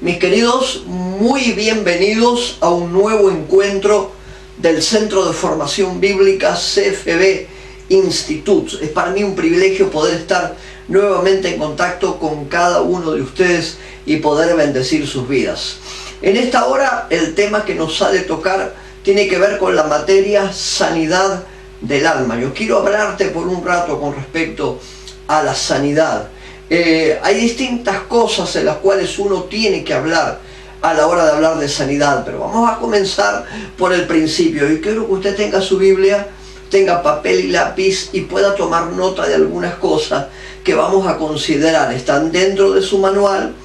Mis queridos, muy bienvenidos a un nuevo encuentro del Centro de Formación Bíblica CFB Institute. Es para mí un privilegio poder estar nuevamente en contacto con cada uno de ustedes y poder bendecir sus vidas. En esta hora el tema que nos ha de tocar tiene que ver con la materia sanidad del alma. Yo quiero hablarte por un rato con respecto a la sanidad. Hay distintas cosas en las cuales uno tiene que hablar a la hora de hablar de sanidad, pero vamos a comenzar por el principio. Y quiero que usted tenga su Biblia, tenga papel y lápiz y pueda tomar nota de algunas cosas que vamos a considerar. Están dentro de su manual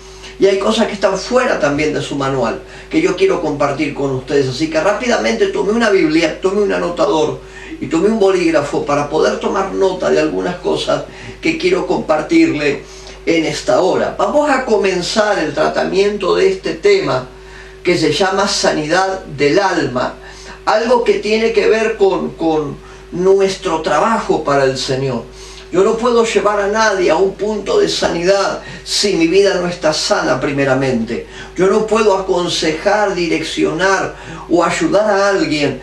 y hay cosas que están fuera también de su manual que yo quiero compartir con ustedes. Así que rápidamente tome una Biblia, tome un anotador y tome un bolígrafo para poder tomar nota de algunas cosas que quiero compartirle en esta hora. Vamos a comenzar el tratamiento de este tema que se llama sanidad del alma, algo que tiene que ver con nuestro trabajo para el Señor. Yo no puedo llevar a nadie a un punto de sanidad si mi vida no está sana primeramente. Yo no puedo aconsejar, direccionar o ayudar a alguien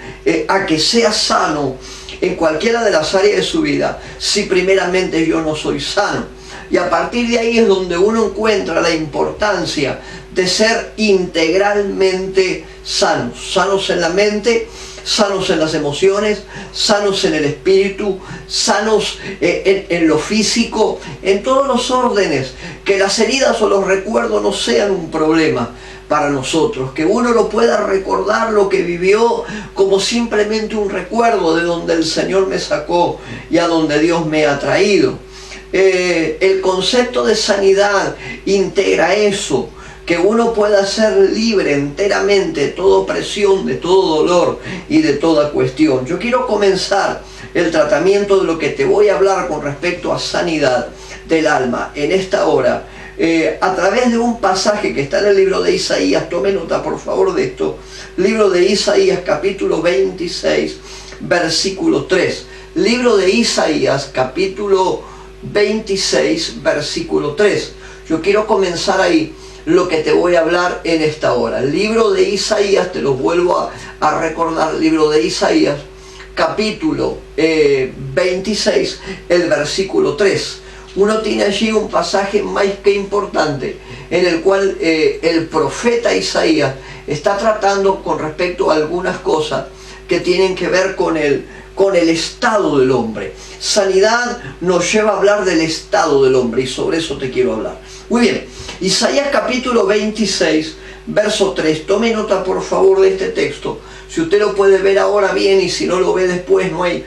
a que sea sano en cualquiera de las áreas de su vida si primeramente yo no soy sano. Y a partir de ahí es donde uno encuentra la importancia de ser integralmente sanos. Sanos en la mente, sanos en las emociones, sanos en el espíritu, sanos en lo físico, en todos los órdenes. Que las heridas o los recuerdos no sean un problema para nosotros. Que uno no pueda recordar lo que vivió como simplemente un recuerdo de donde el Señor me sacó y a donde Dios me ha traído. El concepto de sanidad integra eso, que uno pueda ser libre enteramente de toda opresión, de todo dolor y de toda cuestión. Yo quiero comenzar el tratamiento de lo que te voy a hablar con respecto a sanidad del alma en esta hora, a través de un pasaje que está en el libro de Isaías. Tome nota por favor de esto. Libro de Isaías capítulo 26 versículo 3. Libro de Isaías capítulo 26 versículo 3. Yo quiero comenzar ahí lo que te voy a hablar en esta hora. El libro de Isaías, te lo vuelvo a recordar, el libro de Isaías capítulo 26, el versículo 3. Uno tiene allí un pasaje más que importante en el cual el profeta Isaías está tratando con respecto a algunas cosas que tienen que ver con el estado del hombre. Sanidad nos lleva a hablar del estado del hombre y sobre eso te quiero hablar. Muy bien, Isaías capítulo 26, verso 3. Tome nota por favor de este texto. Si usted lo puede ver ahora bien y si no lo ve después no hay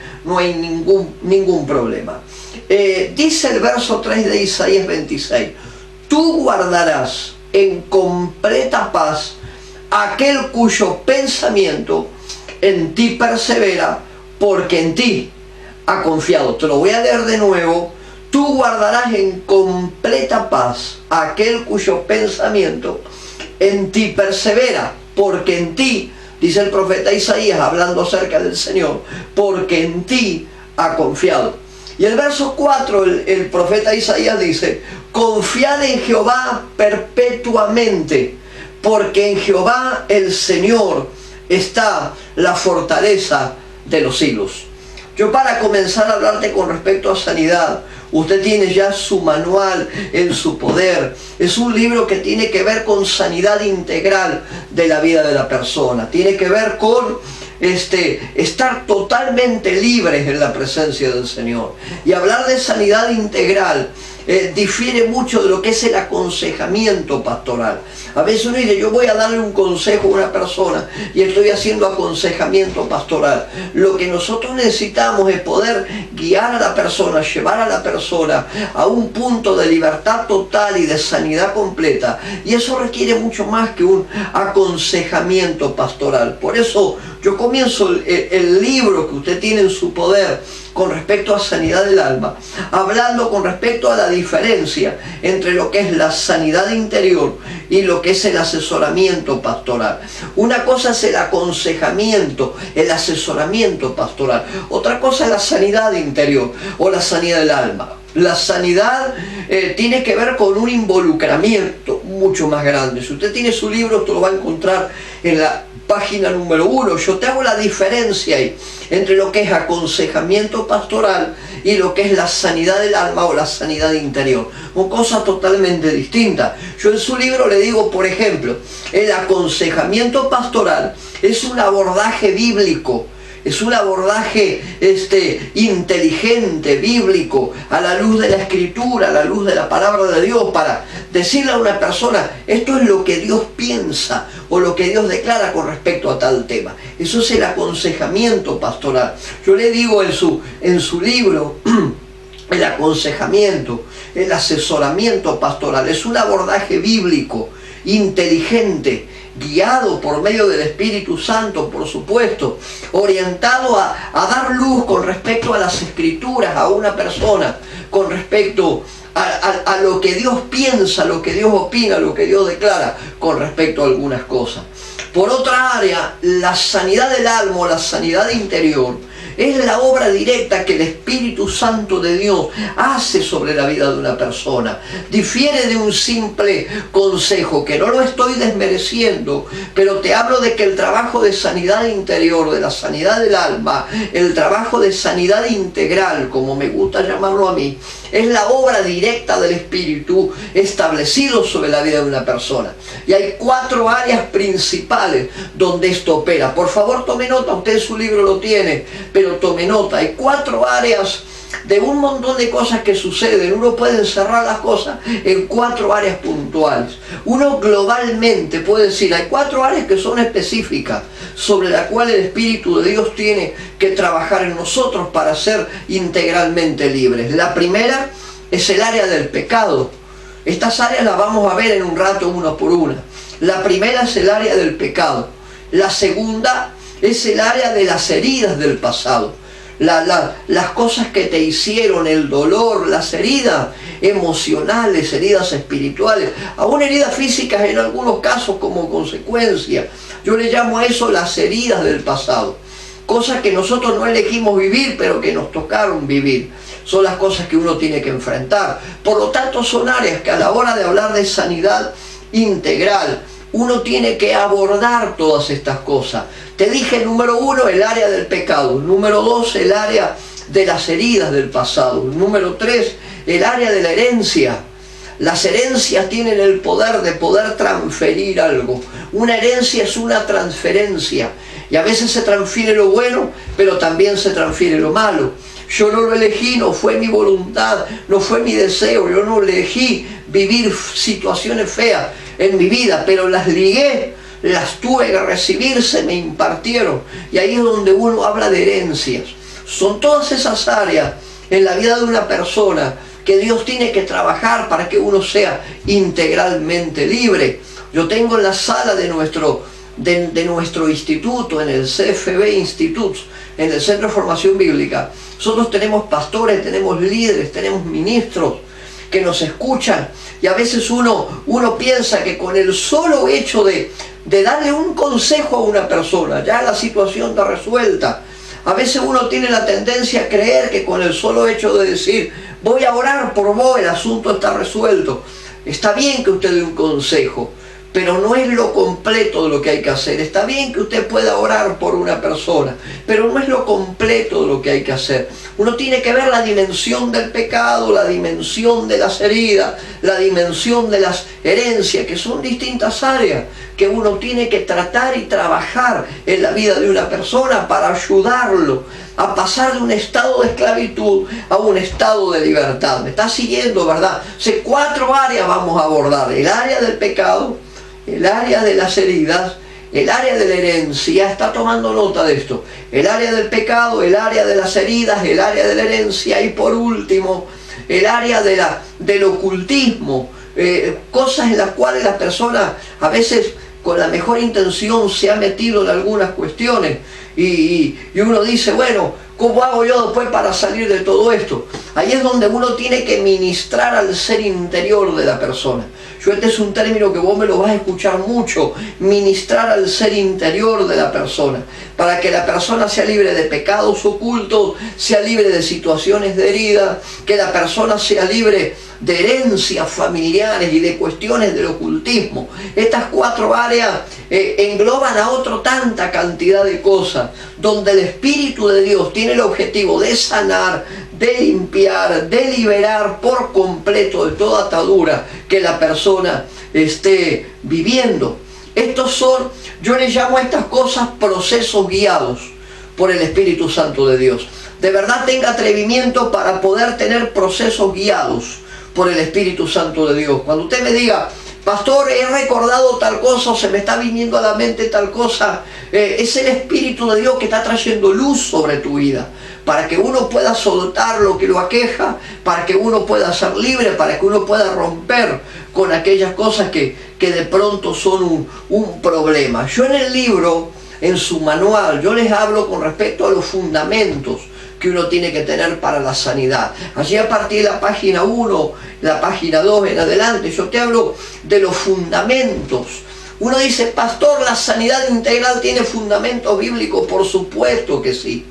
ningún problema. Dice el verso 3 de Isaías 26: tú guardarás en completa paz aquel cuyo pensamiento en ti persevera, porque en ti ha confiado. Te lo voy a leer de nuevo. Tú guardarás en completa paz aquel cuyo pensamiento en ti persevera, porque en ti, dice el profeta Isaías hablando acerca del Señor, porque en ti ha confiado. Y el verso 4, el profeta Isaías dice: confiad en Jehová perpetuamente, porque en Jehová el Señor está la fortaleza de los siglos. Yo, para comenzar a hablarte con respecto a sanidad, usted tiene ya su manual en su poder. Es un libro que tiene que ver con sanidad integral de la vida de la persona. Tiene que ver con estar totalmente libres en la presencia del Señor. Y hablar de sanidad integral difiere mucho de lo que es el aconsejamiento pastoral. A veces uno dice: yo voy a darle un consejo a una persona y estoy haciendo aconsejamiento pastoral. Lo que nosotros necesitamos es poder guiar a la persona, llevar a la persona a un punto de libertad total y de sanidad completa, y eso requiere mucho más que un aconsejamiento pastoral. Por eso yo comienzo el libro que usted tiene en su poder con respecto a sanidad del alma, hablando con respecto a la diferencia entre lo que es la sanidad interior y lo que es el asesoramiento pastoral. Una cosa es el aconsejamiento, el asesoramiento pastoral. Otra cosa es la sanidad interior o la sanidad del alma. La sanidad tiene que ver con un involucramiento mucho más grande. Si usted tiene su libro, esto lo va a encontrar en la página número 1. Yo te hago la diferencia ahí entre lo que es aconsejamiento pastoral y lo que es la sanidad del alma o la sanidad interior. Son cosas totalmente distintas. Yo en su libro le digo, por ejemplo, el aconsejamiento pastoral es un abordaje bíblico. Es un abordaje inteligente, bíblico, a la luz de la Escritura, a la luz de la palabra de Dios, para decirle a una persona, esto es lo que Dios piensa o lo que Dios declara con respecto a tal tema. Eso es el aconsejamiento pastoral. Yo le digo en su libro, el aconsejamiento, el asesoramiento pastoral, es un abordaje bíblico, inteligente, guiado por medio del Espíritu Santo, por supuesto, orientado a dar luz con respecto a las Escrituras, a una persona, con respecto a lo que Dios piensa, lo que Dios opina, lo que Dios declara con respecto a algunas cosas. Por otra área, la sanidad del alma, la sanidad interior, es la obra directa que el Espíritu Santo de Dios hace sobre la vida de una persona. Difiere de un simple consejo, que no lo estoy desmereciendo, pero te hablo de que el trabajo de sanidad interior, de la sanidad del alma, el trabajo de sanidad integral, como me gusta llamarlo a mí, es la obra directa del Espíritu establecido sobre la vida de una persona. Y hay 4 áreas principales donde esto opera. Por favor, tome nota, usted en su libro lo tiene, pero tome nota. Hay 4 áreas de un montón de cosas que suceden. Uno puede encerrar las cosas en 4 áreas puntuales. Uno globalmente puede decir, hay 4 áreas que son específicas, sobre las cuales el Espíritu de Dios tiene que trabajar en nosotros para ser integralmente libres. La primera es el área del pecado. Estas áreas las vamos a ver en un rato una por una. La primera es el área del pecado. La segunda es el área de las heridas del pasado. Las cosas que te hicieron, el dolor, las heridas emocionales, heridas espirituales, aún heridas físicas en algunos casos como consecuencia. Yo le llamo a eso las heridas del pasado. Cosas que nosotros no elegimos vivir, pero que nos tocaron vivir. Son las cosas que uno tiene que enfrentar. Por lo tanto, son áreas que a la hora de hablar de sanidad integral, uno tiene que abordar todas estas cosas. Te dije, número 1, el área del pecado. Número 2, el área de las heridas del pasado. Número 3, el área de la herencia. Las herencias tienen el poder de poder transferir algo. Una herencia es una transferencia. Y a veces se transfiere lo bueno, pero también se transfiere lo malo. Yo no lo elegí, no fue mi voluntad, no fue mi deseo. Yo no elegí vivir situaciones feas en mi vida, pero las ligué, las tuve que recibir, se me impartieron. Y ahí es donde uno habla de herencias. Son todas esas áreas en la vida de una persona que Dios tiene que trabajar para que uno sea integralmente libre. Yo tengo en la sala de nuestro instituto, en el CFB Institute, en el Centro de Formación Bíblica, nosotros tenemos pastores, tenemos líderes, tenemos ministros que nos escuchan, y a veces uno piensa que con el solo hecho de darle un consejo a una persona, ya la situación está resuelta. A veces uno tiene la tendencia a creer que con el solo hecho de decir, voy a orar por vos, el asunto está resuelto. Está bien que usted dé un consejo, pero no es lo completo de lo que hay que hacer. Está bien que usted pueda orar por una persona, pero no es lo completo de lo que hay que hacer. Uno tiene que ver la dimensión del pecado, la dimensión de las heridas, la dimensión de las herencias, que son distintas áreas que uno tiene que tratar y trabajar en la vida de una persona para ayudarlo a pasar de un estado de esclavitud a un estado de libertad. ¿Me está siguiendo, verdad? O sea, 4 áreas vamos a abordar: el área del pecado, el área de las heridas, el área de la herencia. Está tomando nota de esto: el área del pecado, el área de las heridas, el área de la herencia, y por último el área del ocultismo, cosas en las cuales la persona a veces con la mejor intención se ha metido en algunas cuestiones y uno dice, bueno, ¿cómo hago yo después para salir de todo esto? Ahí es donde uno tiene que ministrar al ser interior de la persona. Este es un término que vos me lo vas a escuchar mucho, ministrar al ser interior de la persona, para que la persona sea libre de pecados ocultos, sea libre de situaciones de herida, que la persona sea libre de herencias familiares y de cuestiones del ocultismo. Estas 4 áreas engloban a tanta cantidad de cosas, donde el Espíritu de Dios tiene el objetivo de sanar, de limpiar, de liberar por completo de toda atadura que la persona esté viviendo. Estos son, yo les llamo a estas cosas procesos guiados por el Espíritu Santo de Dios. De verdad tenga atrevimiento para poder tener procesos guiados por el Espíritu Santo de Dios. Cuando usted me diga, pastor, he recordado tal cosa, o se me está viniendo a la mente tal cosa, es el Espíritu de Dios que está trayendo luz sobre tu vida, para que uno pueda soltar lo que lo aqueja, para que uno pueda ser libre, para que uno pueda romper con aquellas cosas que de pronto son un problema. Yo en el libro, en su manual, yo les hablo con respecto a los fundamentos que uno tiene que tener para la sanidad. Allí a partir de la página 1, la página 2 en adelante, yo te hablo de los fundamentos. Uno dice, pastor, ¿la sanidad integral tiene fundamentos bíblicos? Por supuesto que sí.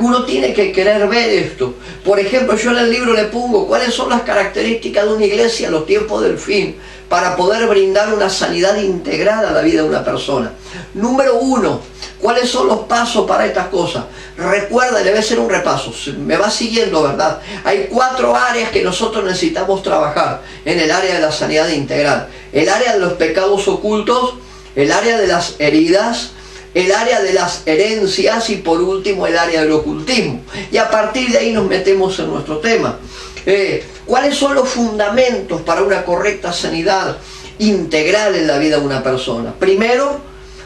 Uno tiene que querer ver esto. Por ejemplo, yo en el libro le pongo cuáles son las características de una iglesia en los tiempos del fin para poder brindar una sanidad integral a la vida de una persona. Número 1, ¿cuáles son los pasos para estas cosas? Recuerda, debe ser un repaso, me va siguiendo, ¿verdad? Hay 4 áreas que nosotros necesitamos trabajar en el área de la sanidad integral. El área de los pecados ocultos, el área de las heridas, el área de las herencias y por último el área del ocultismo. Y a partir de ahí nos metemos en nuestro tema. ¿Cuáles son los fundamentos para una correcta sanidad integral en la vida de una persona? Primero,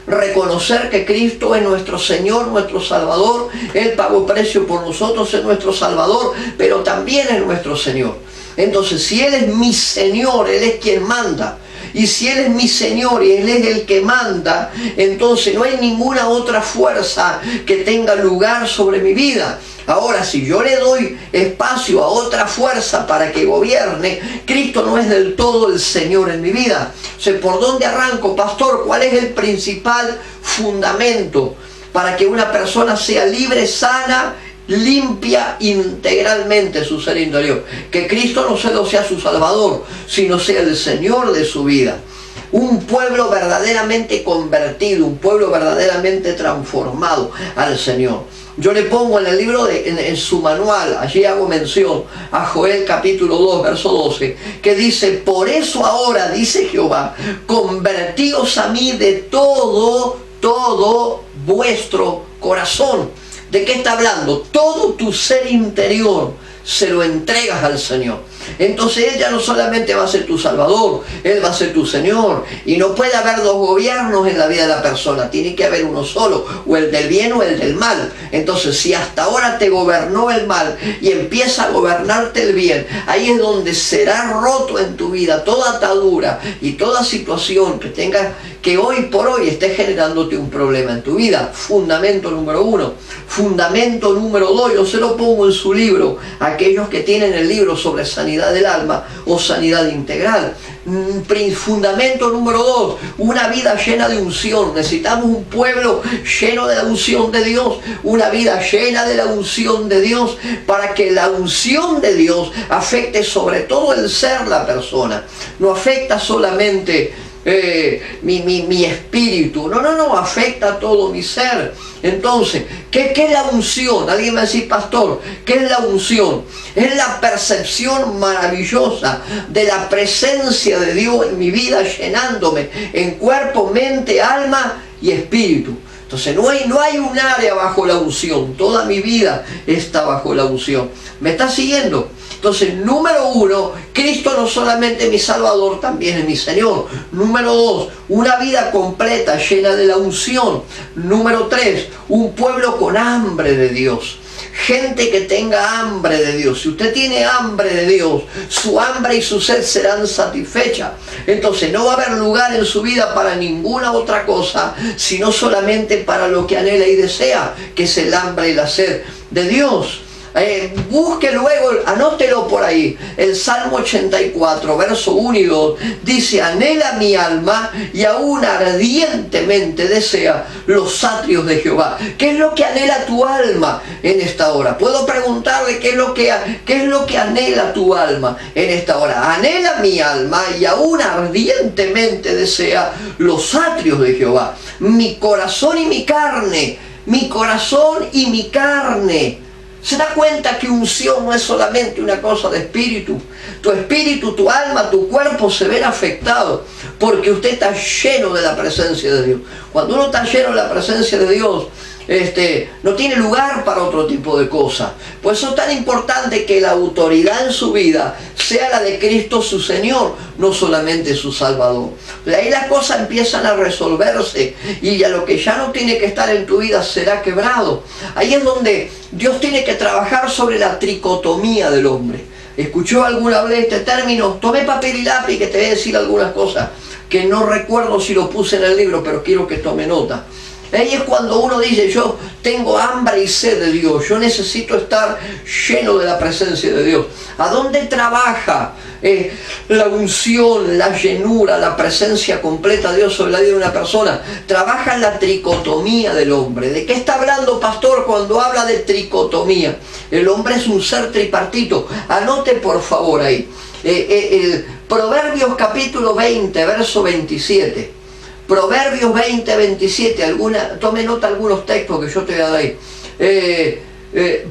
reconocer que Cristo es nuestro Señor, nuestro Salvador. Él pagó precio por nosotros, es nuestro Salvador, pero también es nuestro Señor. Entonces, si Él es mi Señor, Él es quien manda. Y si Él es mi Señor y Él es el que manda, entonces no hay ninguna otra fuerza que tenga lugar sobre mi vida. Ahora, si yo le doy espacio a otra fuerza para que gobierne, Cristo no es del todo el Señor en mi vida. O sea, ¿por dónde arranco, pastor? ¿Cuál es el principal fundamento para que una persona sea libre, sana, limpia integralmente su ser interior? Que Cristo no solo sea su Salvador, sino sea el Señor de su vida. Un pueblo verdaderamente convertido, un pueblo verdaderamente transformado al Señor. Yo le pongo en el libro, en su manual, allí hago mención a Joel capítulo 2, verso 12, que dice, por eso ahora, dice Jehová, convertíos a mí de todo vuestro corazón. ¿De qué está hablando? Todo tu ser interior se lo entregas al Señor. Entonces Él ya no solamente va a ser tu Salvador, Él va a ser tu Señor. Y no puede haber 2 gobiernos en la vida de la persona, tiene que haber uno solo, o el del bien o el del mal. Entonces, si hasta ahora te gobernó el mal y empieza a gobernarte el bien, ahí es donde será roto en tu vida toda atadura y toda situación que tengas, que hoy por hoy esté generándote un problema en tu vida. Fundamento número 1. Fundamento número 2, yo se lo pongo en su libro, aquellos que tienen el libro sobre sanidad del alma o sanidad integral. Fundamento número 2, una vida llena de unción. Necesitamos un pueblo lleno de la unción de Dios, una vida llena de la unción de Dios, para que la unción de Dios afecte sobre todo el ser la persona. No afecta solamente mi espíritu, no, afecta todo mi ser. Entonces, ¿qué es la unción? Alguien me dice, pastor, ¿qué es la unción? Es la percepción maravillosa de la presencia de Dios en mi vida, llenándome en cuerpo, mente, alma y espíritu. Entonces no hay un área bajo la unción, toda mi vida está bajo la unción. ¿Me está siguiendo? Entonces, número 1, Cristo no solamente es mi Salvador, también es mi Señor. Número 2, una vida completa, llena de la unción. Número 3, un pueblo con hambre de Dios. Gente que tenga hambre de Dios. Si usted tiene hambre de Dios, su hambre y su sed serán satisfechas. Entonces no va a haber lugar en su vida para ninguna otra cosa, sino solamente para lo que anhela y desea, que es el hambre y la sed de Dios. Busque luego, anótelo por ahí, el Salmo 84, verso 1 y 2, dice: anhela mi alma y aún ardientemente desea los atrios de Jehová. ¿Qué es lo que anhela tu alma en esta hora? Puedo preguntarle qué es lo que anhela tu alma en esta hora. Anhela mi alma y aún ardientemente desea los atrios de Jehová. Mi corazón y mi carne, mi corazón y mi carne. ¿Se da cuenta que unción no es solamente una cosa de espíritu? Tu espíritu, tu alma, tu cuerpo se ven afectados porque usted está lleno de la presencia de Dios. Cuando uno está lleno de la presencia de Dios, no tiene lugar para otro tipo de cosas. Por eso es tan importante que la autoridad en su vida sea la de Cristo su Señor, no solamente su Salvador. De ahí las cosas empiezan a resolverse y ya lo que ya no tiene que estar en tu vida será quebrado. Ahí es donde Dios tiene que trabajar sobre la tricotomía del hombre. ¿Escuchó alguna vez este término? Tomé papel y lápiz que te voy a decir algunas cosas que no recuerdo si lo puse en el libro, pero quiero que tome nota. Ahí es cuando uno dice: yo tengo hambre y sed de Dios, yo necesito estar lleno de la presencia de Dios. ¿A dónde trabaja la unción, la llenura, la presencia completa de Dios sobre la vida de una persona? Trabaja en la tricotomía del hombre. ¿De qué está hablando, pastor, cuando habla de tricotomía? El hombre es un ser tripartito. Anote por favor ahí. Proverbios capítulo 20, verso 27. Proverbios 20, 27, tome nota algunos textos que yo te voy a dar ahí.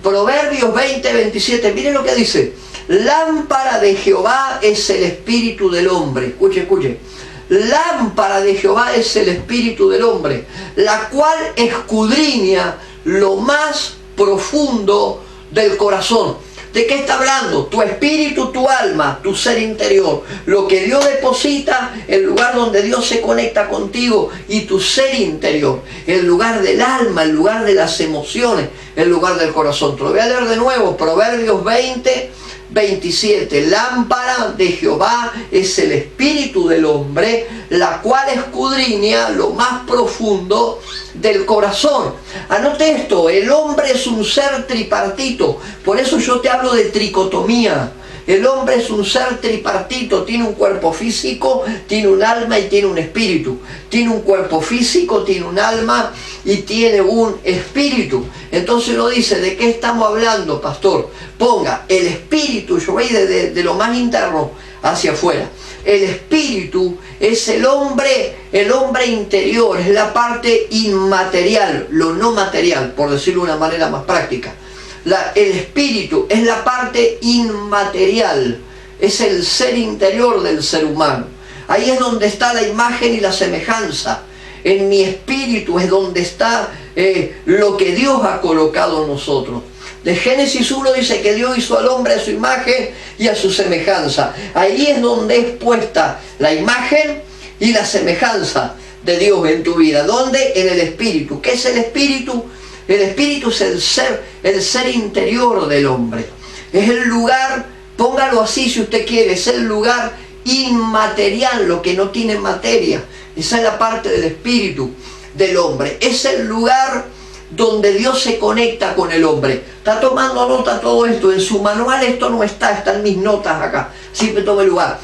Proverbios 20, 27, miren lo que dice: lámpara de Jehová es el espíritu del hombre. Escuche, escuche. Lámpara de Jehová es el espíritu del hombre, la cual escudriña lo más profundo del corazón. ¿De qué está hablando? Tu espíritu, tu alma, tu ser interior. Lo que Dios deposita, el lugar donde Dios se conecta contigo, y tu ser interior. El lugar del alma, el lugar de las emociones, el lugar del corazón. Te lo voy a leer de nuevo. Proverbios 20, 27. Lámpara de Jehová es el espíritu del hombre, la cual escudriña lo más profundo del corazón. Anote esto: el hombre es un ser tripartito. Por eso yo te hablo de tricotomía. El hombre es un ser tripartito, tiene un cuerpo físico, tiene un alma y tiene un espíritu. Tiene un cuerpo físico, tiene un alma y tiene un espíritu. Entonces uno dice: ¿de qué estamos hablando, pastor? Ponga el espíritu, yo voy de lo más interno hacia afuera. El espíritu es el hombre interior, es la parte inmaterial, lo no material, por decirlo de una manera más práctica. El espíritu es la parte inmaterial, es el ser interior del ser humano. Ahí es donde está la imagen y la semejanza. En mi espíritu es donde está lo que Dios ha colocado en nosotros. De Génesis 1 dice que Dios hizo al hombre a su imagen y a su semejanza. Ahí es donde es puesta la imagen y la semejanza de Dios en tu vida. ¿Dónde? En el espíritu. ¿Qué es el espíritu? El espíritu es el ser interior del hombre. Es el lugar, póngalo así si usted quiere, es el lugar inmaterial, lo que no tiene materia. Esa es la parte del espíritu del hombre. Es el lugar donde Dios se conecta con el hombre. Está tomando nota todo esto. En su manual esto no está, están mis notas acá. Siempre tome lugar.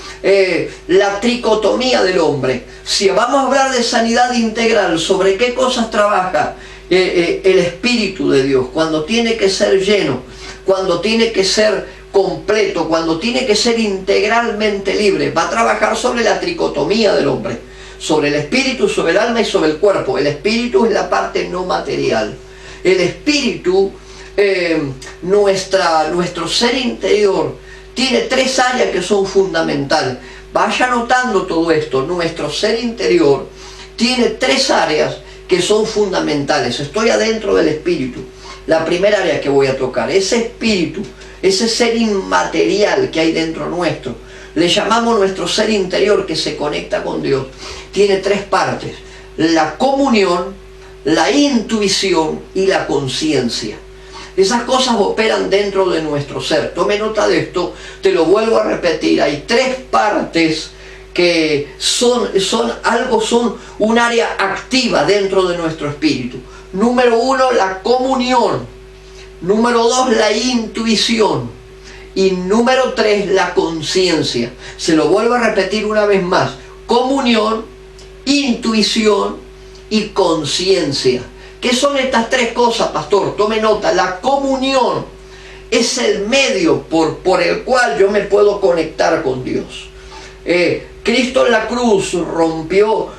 La tricotomía del hombre. Si vamos a hablar de sanidad integral, ¿sobre qué cosas trabaja el Espíritu de Dios? Cuando tiene que ser lleno, cuando tiene que ser completo, cuando tiene que ser integralmente libre. Va a trabajar sobre la tricotomía del hombre, sobre el espíritu, sobre el alma y sobre el cuerpo. El espíritu es la parte no material. El espíritu, nuestro ser interior, tiene tres áreas que son fundamentales. Vaya notando todo esto. Nuestro ser interior tiene tres áreas que son fundamentales. Estoy adentro del espíritu. La primera área que voy a tocar, ese espíritu, ese ser inmaterial que hay dentro nuestro, le llamamos nuestro ser interior que se conecta con Dios. Tiene tres partes: la comunión, la intuición y la conciencia. Esas cosas operan dentro de nuestro ser. Tome nota de esto, te lo vuelvo a repetir. Hay tres partes que son un área activa dentro de nuestro espíritu. Número uno, la comunión. Número 2, la intuición. Y número 3, la conciencia. Se lo vuelvo a repetir una vez más. Comunión, intuición y conciencia. ¿Qué son estas tres cosas, pastor? Tome nota. La comunión es el medio por el cual yo me puedo conectar con Dios. Cristo en la cruz rompió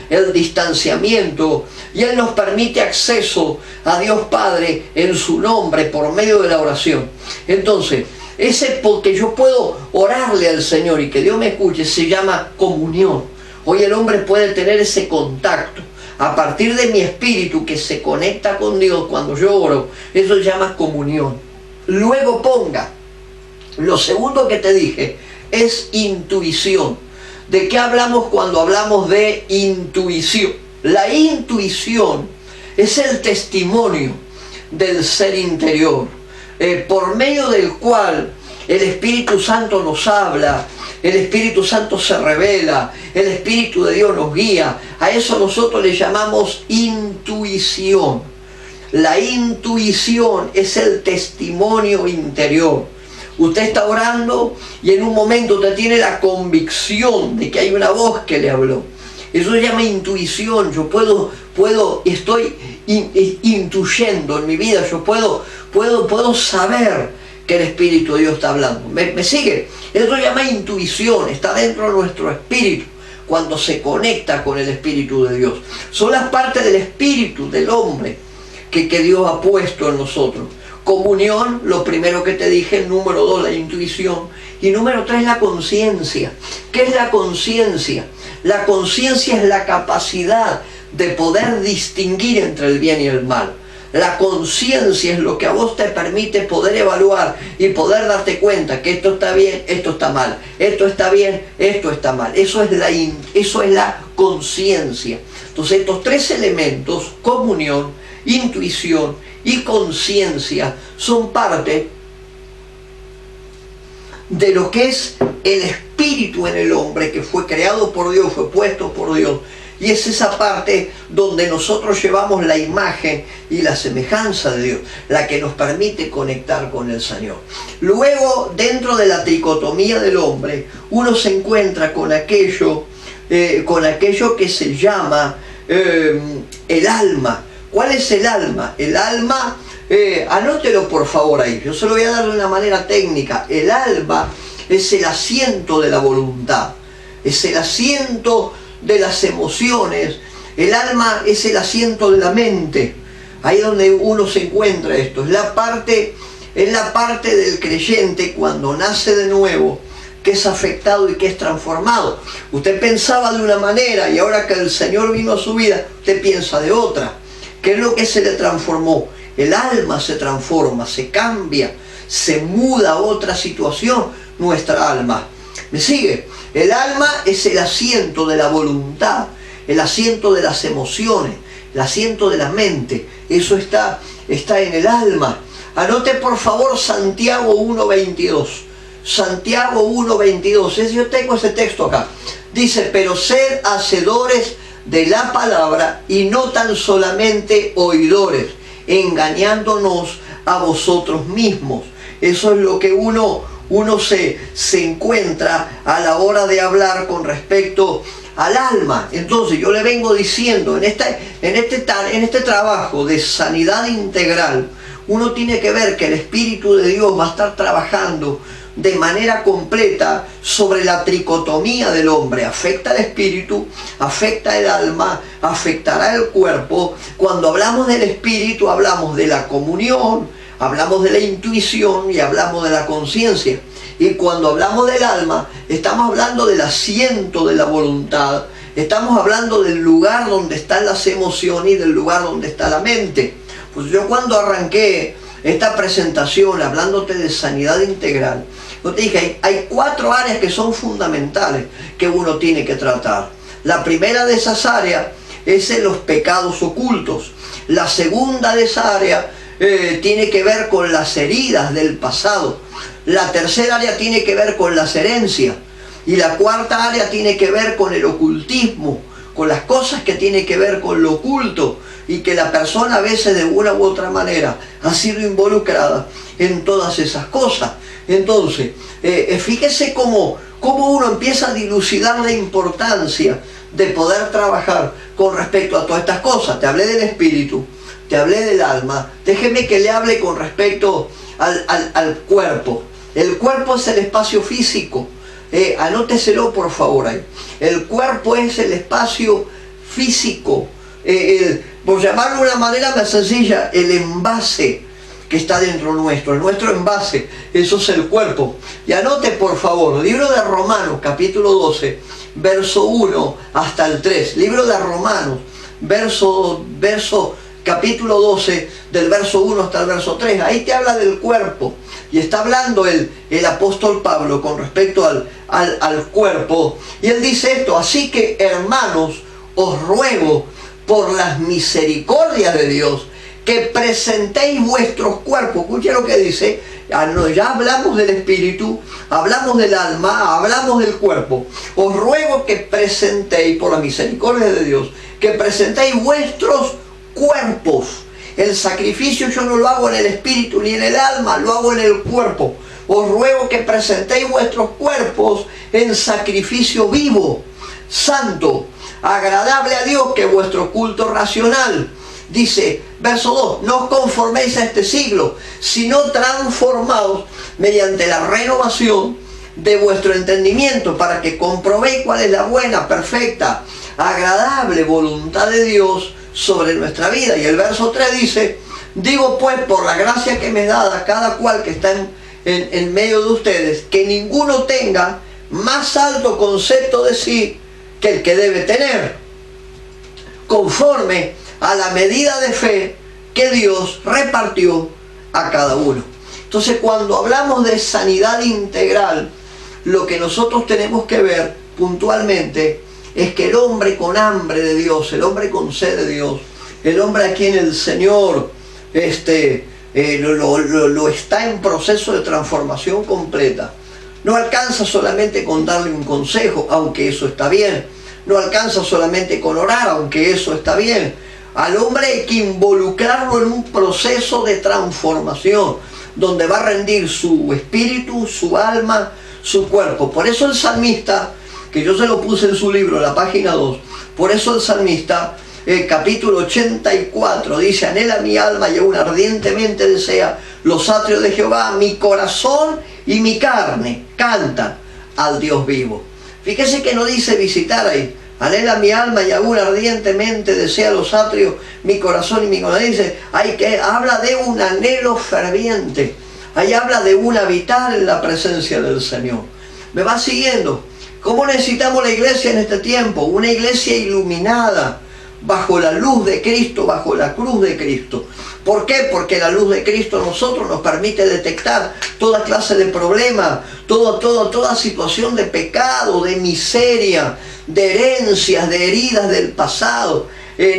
el distanciamiento y Él nos permite acceso a Dios Padre en su nombre por medio de la oración. Entonces, ese porque yo puedo orarle al Señor y que Dios me escuche se llama comunión. Hoy el hombre puede tener ese contacto a partir de mi espíritu que se conecta con Dios cuando yo oro. Eso se llama comunión. Luego ponga, lo segundo que te dije es intuición. ¿De qué hablamos cuando hablamos de intuición? La intuición es el testimonio del ser interior, por medio del cual el Espíritu Santo nos habla, el Espíritu Santo se revela, el Espíritu de Dios nos guía. A eso nosotros le llamamos intuición. La intuición es el testimonio interior. Usted está orando y en un momento usted tiene la convicción de que hay una voz que le habló. Eso se llama intuición. Yo estoy intuyendo en mi vida, yo puedo saber que el Espíritu de Dios está hablando. ¿Me sigue? Eso se llama intuición, está dentro de nuestro espíritu cuando se conecta con el Espíritu de Dios. Son las partes del espíritu del hombre que Dios ha puesto en nosotros. Comunión, lo primero que te dije. Número 2, la intuición. Y número 3, la conciencia. ¿Qué es la conciencia? La conciencia es la capacidad de poder distinguir entre el bien y el mal. La conciencia es lo que a vos te permite poder evaluar y poder darte cuenta que esto está bien, esto está mal, esto está bien, esto está mal. Eso es la conciencia. Entonces estos tres elementos, comunión, intuición y conciencia, son parte de lo que es el espíritu en el hombre que fue creado por Dios, fue puesto por Dios. Y es esa parte donde nosotros llevamos la imagen y la semejanza de Dios, la que nos permite conectar con el Señor. Luego, dentro de la tricotomía del hombre, uno se encuentra con aquello que se llama el alma. ¿Cuál es el alma? El alma, anótelo por favor ahí, yo se lo voy a dar de una manera técnica. El alma es el asiento de la voluntad, es el asiento de las emociones. El alma es el asiento de la mente. Ahí donde uno se encuentra esto. Es la parte del creyente cuando nace de nuevo, que es afectado y que es transformado. Usted pensaba de una manera y ahora que el Señor vino a su vida, usted piensa de otra. ¿Qué es lo que se le transformó? El alma se transforma, se cambia, se muda a otra situación, nuestra alma. ¿Me sigue? El alma es el asiento de la voluntad, el asiento de las emociones, el asiento de la mente. Eso está en el alma. Anote por favor Santiago 1:22. Santiago 1:22. Yo tengo ese texto acá. Dice, pero sed hacedores de la palabra y no tan solamente oidores, engañándonos a vosotros mismos. Eso es lo que uno se encuentra a la hora de hablar con respecto al alma. Entonces yo le vengo diciendo, en este trabajo de sanidad integral, uno tiene que ver que el Espíritu de Dios va a estar trabajando de manera completa sobre la tricotomía del hombre. Afecta al espíritu, afecta el alma, afectará el cuerpo. Cuando hablamos del espíritu hablamos de la comunión, hablamos de la intuición y hablamos de la conciencia. Y cuando hablamos del alma, estamos hablando del asiento de la voluntad, estamos hablando del lugar donde están las emociones y del lugar donde está la mente. Pues yo cuando arranqué esta presentación hablándote de sanidad integral, yo te dije, hay 4 áreas que son fundamentales que uno tiene que tratar. La primera de esas áreas es en los pecados ocultos. La segunda de esa área tiene que ver con las heridas del pasado. La tercera área tiene que ver con las herencias. Y la cuarta área tiene que ver con el ocultismo, con las cosas que tienen que ver con lo oculto, y que la persona a veces de una u otra manera ha sido involucrada en todas esas cosas. Entonces, fíjese cómo uno empieza a dilucidar la importancia de poder trabajar con respecto a todas estas cosas. Te hablé del espíritu, te hablé del alma, déjeme que le hable con respecto al cuerpo. El cuerpo es el espacio físico, anóteselo por favor ahí. El cuerpo es el espacio físico, por llamarlo de una manera más sencilla, el envase que está dentro nuestro, nuestro envase, eso es el cuerpo. Y anote por favor, libro de Romanos, capítulo 12, verso 1 hasta el 3, libro de Romanos, capítulo 12, del verso 1 hasta el verso 3, ahí te habla del cuerpo, y está hablando el apóstol Pablo con respecto al cuerpo, y él dice esto: así que hermanos, os ruego por las misericordias de Dios, que presentéis vuestros cuerpos. Escuchen lo que dice, ya hablamos del espíritu, hablamos del alma, hablamos del cuerpo. Os ruego que presentéis, por la misericordia de Dios, que presentéis vuestros cuerpos. El sacrificio yo no lo hago en el espíritu ni en el alma, lo hago en el cuerpo. Os ruego que presentéis vuestros cuerpos en sacrificio vivo, santo, agradable a Dios, que es vuestro culto racional. Dice, verso 2, no os conforméis a este siglo, sino transformaos mediante la renovación de vuestro entendimiento, para que comprobéis cuál es la buena, perfecta, agradable voluntad de Dios sobre nuestra vida. Y el verso 3 dice, digo pues, por la gracia que me es dada a cada cual que está en medio de ustedes, que ninguno tenga más alto concepto de sí que el que debe tener, conforme a la medida de fe que Dios repartió a cada uno. Entonces, cuando hablamos de sanidad integral, lo que nosotros tenemos que ver puntualmente es que el hombre con hambre de Dios, el hombre con sed de Dios, el hombre a quien el Señor lo está en proceso de transformación completa, no alcanza solamente con darle un consejo, aunque eso está bien, no alcanza solamente con orar, aunque eso está bien. Al hombre hay que involucrarlo en un proceso de transformación, donde va a rendir su espíritu, su alma, su cuerpo. Por eso el salmista, que yo se lo puse en su libro, la página 2, por eso el salmista, capítulo 84, dice, anhela mi alma y aún ardientemente desea los atrios de Jehová, mi corazón y mi carne cantan al Dios vivo. Fíjese que no dice visitar ahí, anhela mi alma y aún ardientemente desea los atrios, mi corazón y mi corazón. Dice, habla de un anhelo ferviente, ahí habla de un habitar en la presencia del Señor. ¿Me va siguiendo? ¿Cómo necesitamos la iglesia en este tiempo? Una iglesia iluminada, bajo la luz de Cristo, bajo la cruz de Cristo. ¿Por qué? Porque la luz de Cristo a nosotros nos permite detectar toda clase de problemas, toda situación de pecado, de miseria, de herencias, de heridas del pasado.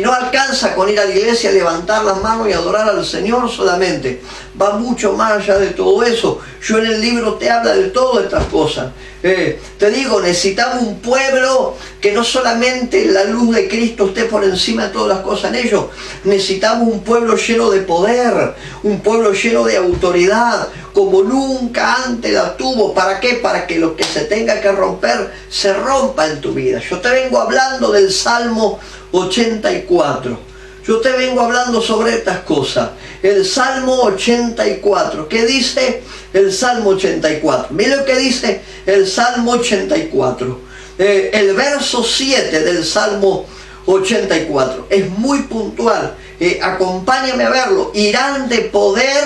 No alcanza con ir a la iglesia, levantar las manos y adorar al Señor solamente. Va mucho más allá de todo eso. Yo en el libro te habla de todas estas cosas. Te digo, necesitamos un pueblo que no solamente la luz de Cristo esté por encima de todas las cosas en ellos. Necesitamos un pueblo lleno de poder, un pueblo lleno de autoridad, como nunca antes la tuvo. ¿Para qué? Para que lo que se tenga que romper, se rompa en tu vida. Yo te vengo hablando del Salmo 84. Yo te vengo hablando sobre estas cosas. El Salmo 84. ¿Qué dice el Salmo 84? Mira lo que dice el Salmo 84. El verso 7 del Salmo 84. Es muy puntual. Acompáñame a verlo. Irán de poder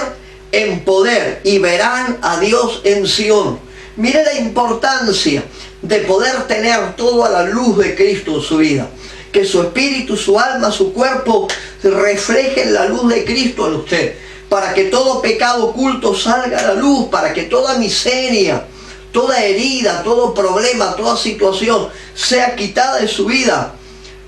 en poder y verán a Dios en Sión. Mire la importancia de poder tener todo a la luz de Cristo en su vida. Que su espíritu, su alma, su cuerpo reflejen la luz de Cristo en usted, para que todo pecado oculto salga a la luz, para que toda miseria, toda herida, todo problema, toda situación sea quitada de su vida.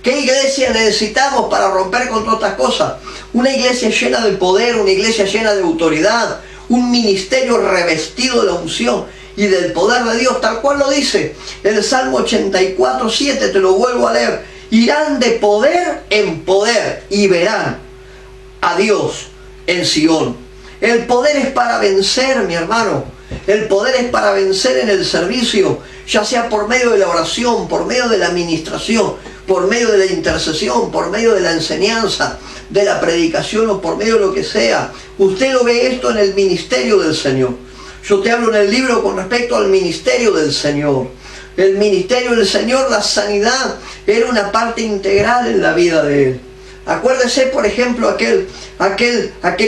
¿Qué iglesia necesitamos para romper con todas estas cosas? Una iglesia llena de poder, una iglesia llena de autoridad, un ministerio revestido de la unción y del poder de Dios, tal cual lo dice el Salmo 84:7, te lo vuelvo a leer. irán de poder en poder y verán a Dios en Sion. El poder es para vencer, mi hermano. El poder es para vencer en el servicio, ya sea por medio de la oración, por medio de la administración, por medio de la intercesión, por medio de la enseñanza, de la predicación o por medio de lo que sea. Usted lo ve esto en el ministerio del Señor. Yo te hablo en el libro con respecto al ministerio del Señor. El ministerio del Señor, la sanidad, era una parte integral en la vida de Él. Acuérdese, por ejemplo, aquel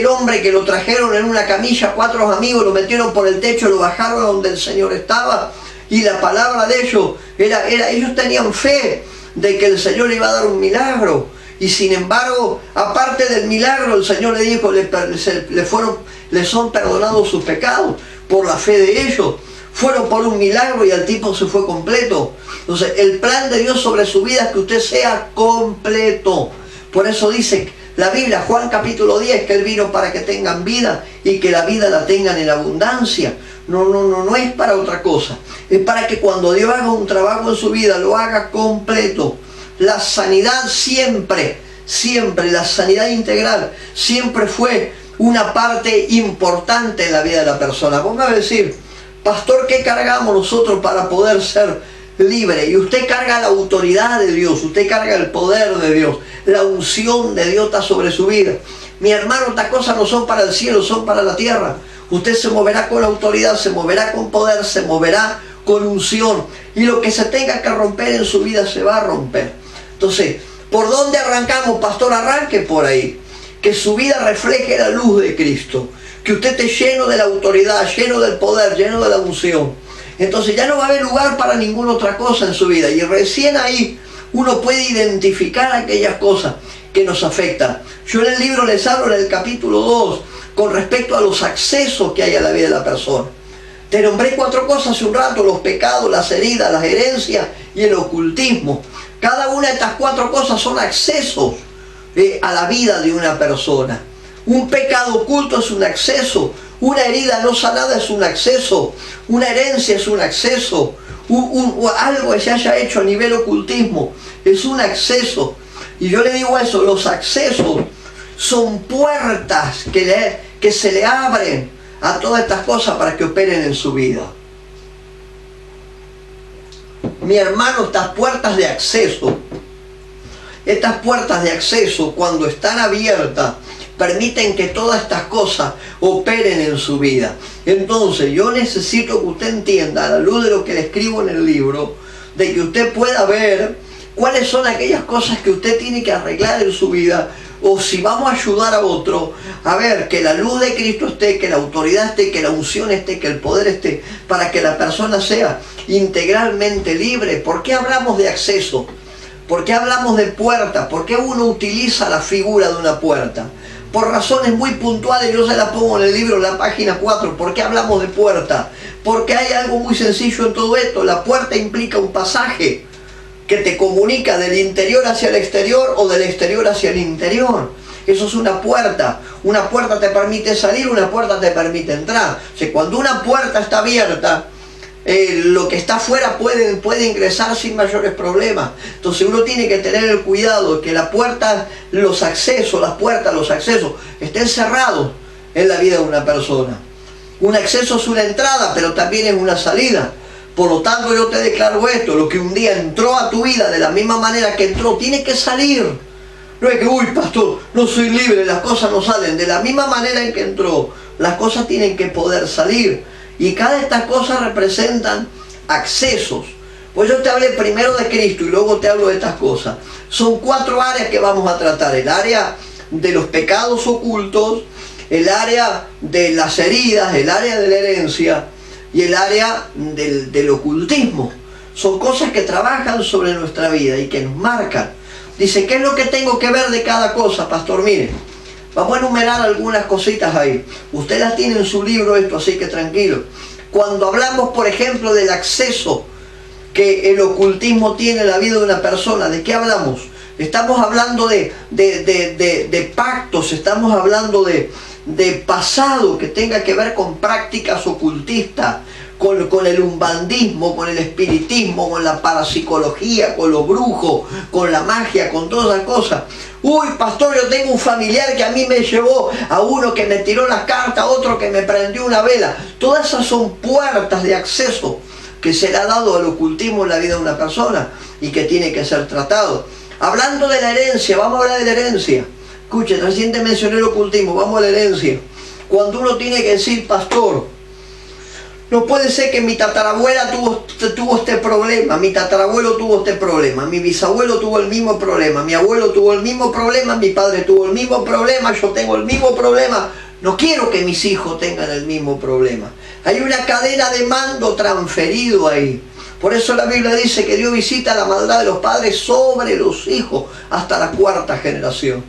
hombre que lo trajeron en una camilla, 4 amigos, lo metieron por el techo, lo bajaron donde el Señor estaba, y la palabra de ellos era ellos tenían fe de que el Señor le iba a dar un milagro, y sin embargo, aparte del milagro, el Señor le dijo, le son perdonados sus pecados por la fe de ellos. Fueron por un milagro y el tipo se fue completo. Entonces, el plan de Dios sobre su vida es que usted sea completo. Por eso dice la Biblia, Juan capítulo 10, que Él vino para que tengan vida y que la vida la tengan en abundancia. No es para otra cosa. Es para que cuando Dios haga un trabajo en su vida, lo haga completo. La sanidad siempre, la sanidad integral, siempre fue una parte importante en la vida de la persona. Vamos a decir, pastor, ¿qué cargamos nosotros para poder ser libre? Y usted carga la autoridad de Dios, usted carga el poder de Dios, la unción de Dios está sobre su vida. Mi hermano, estas cosas no son para el cielo, son para la tierra. Usted se moverá con autoridad, se moverá con poder, se moverá con unción, y lo que se tenga que romper en su vida se va a romper. Entonces, ¿por dónde arrancamos, pastor? Arranque por ahí. Que su vida refleje la luz de Cristo, que usted esté lleno de la autoridad, lleno del poder, lleno de la unción. Entonces ya no va a haber lugar para ninguna otra cosa en su vida, y recién ahí uno puede identificar aquellas cosas que nos afectan. Yo en el libro les hablo en el capítulo 2 con respecto a los accesos que hay a la vida de la persona. Te nombré 4 cosas hace un rato: los pecados, las heridas, las herencias y el ocultismo. Cada una de estas 4 cosas son accesos a la vida de una persona. Un pecado oculto es un acceso, una herida no sanada es un acceso, una herencia es un acceso, algo que se haya hecho a nivel ocultismo es un acceso. Y yo le digo eso, los accesos son puertas que se le abren a todas estas cosas para que operen en su vida. Mi hermano, estas puertas de acceso, cuando están abiertas, permiten que todas estas cosas operen en su vida. Entonces, yo necesito que usted entienda, a la luz de lo que le escribo en el libro, de que usted pueda ver cuáles son aquellas cosas que usted tiene que arreglar en su vida, o si vamos a ayudar a otro a ver que la luz de Cristo esté, que la autoridad esté, que la unción esté, que el poder esté, para que la persona sea integralmente libre. ¿Por qué hablamos de acceso? ¿Por qué hablamos de puerta? ¿Por qué uno utiliza la figura de una puerta? Por razones muy puntuales, yo se las pongo en el libro, en la página 4. ¿Por qué hablamos de puerta? Porque hay algo muy sencillo en todo esto. La puerta implica un pasaje que te comunica del interior hacia el exterior o del exterior hacia el interior. Eso es una puerta. Una puerta te permite salir, una puerta te permite entrar. O sea, cuando una puerta está abierta, lo que está afuera puede ingresar sin mayores problemas. Entonces uno tiene que tener el cuidado de que la puerta, los accesos estén cerrados en la vida de una persona. Un acceso es una entrada, pero también es una salida. Por lo tanto, yo te declaro esto: lo que un día entró a tu vida de la misma manera que entró, tiene que salir. No es que, uy, pastor, no soy libre, las cosas no salen. De la misma manera en que entró, las cosas tienen que poder salir. Y cada de estas cosas representan accesos. Pues yo te hablé primero de Cristo y luego te hablo de estas cosas. Son 4 áreas que vamos a tratar: el área de los pecados ocultos, el área de las heridas, el área de la herencia y el área del ocultismo. Son cosas que trabajan sobre nuestra vida y que nos marcan. Dice, ¿qué es lo que tengo que ver de cada cosa, pastor? Mire, vamos a enumerar algunas cositas ahí. Usted las tiene en su libro esto, así que tranquilo. Cuando hablamos, por ejemplo, del acceso que el ocultismo tiene en la vida de una persona, ¿de qué hablamos? Estamos hablando de pactos, estamos hablando de pasado que tenga que ver con prácticas ocultistas, con el umbandismo, con el espiritismo, con la parapsicología, con los brujos, con la magia, con todas esas cosas. Uy, pastor, yo tengo un familiar que a mí me llevó, a uno que me tiró las cartas, a otro que me prendió una vela. Todas esas son puertas de acceso que se le ha dado al ocultismo en la vida de una persona y que tiene que ser tratado. Hablando de la herencia, vamos a hablar de la herencia. Escuchen, recién te mencioné el ocultismo, vamos a la herencia. Cuando uno tiene que decir, pastor, no puede ser que mi tatarabuela tuvo este problema, mi tatarabuelo tuvo este problema, mi bisabuelo tuvo el mismo problema, mi abuelo tuvo el mismo problema, mi padre tuvo el mismo problema, yo tengo el mismo problema. No quiero que mis hijos tengan el mismo problema. Hay una cadena de mando transferido ahí. Por eso la Biblia dice que Dios visita la maldad de los padres sobre los hijos hasta la 4ª generación.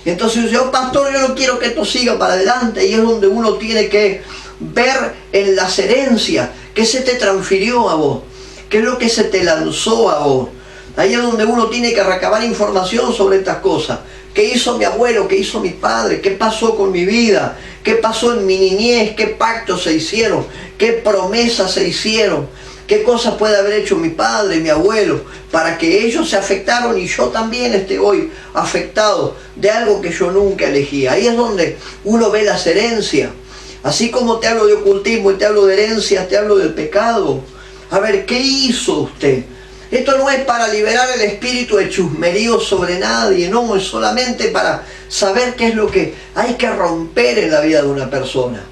Entonces yo, pastor, yo no quiero que esto siga para adelante, y es donde uno tiene que ver en las herencias qué se te transfirió a vos, qué es lo que se te lanzó a vos. Ahí es donde uno tiene que recabar información sobre estas cosas. ¿Qué hizo mi abuelo? ¿Qué hizo mi padre? ¿Qué pasó con mi vida? ¿Qué pasó en mi niñez? ¿Qué pactos se hicieron? ¿Qué promesas se hicieron? ¿Qué cosas puede haber hecho mi padre, mi abuelo, para que ellos se afectaron y yo también esté hoy afectado de algo que yo nunca elegí? Ahí es donde uno ve las herencias. Así como te hablo de ocultismo y te hablo de herencias, te hablo del pecado. A ver, ¿qué hizo usted? Esto no es para liberar el espíritu de chusmerío sobre nadie, no, es solamente para saber qué es lo que hay que romper en la vida de una persona.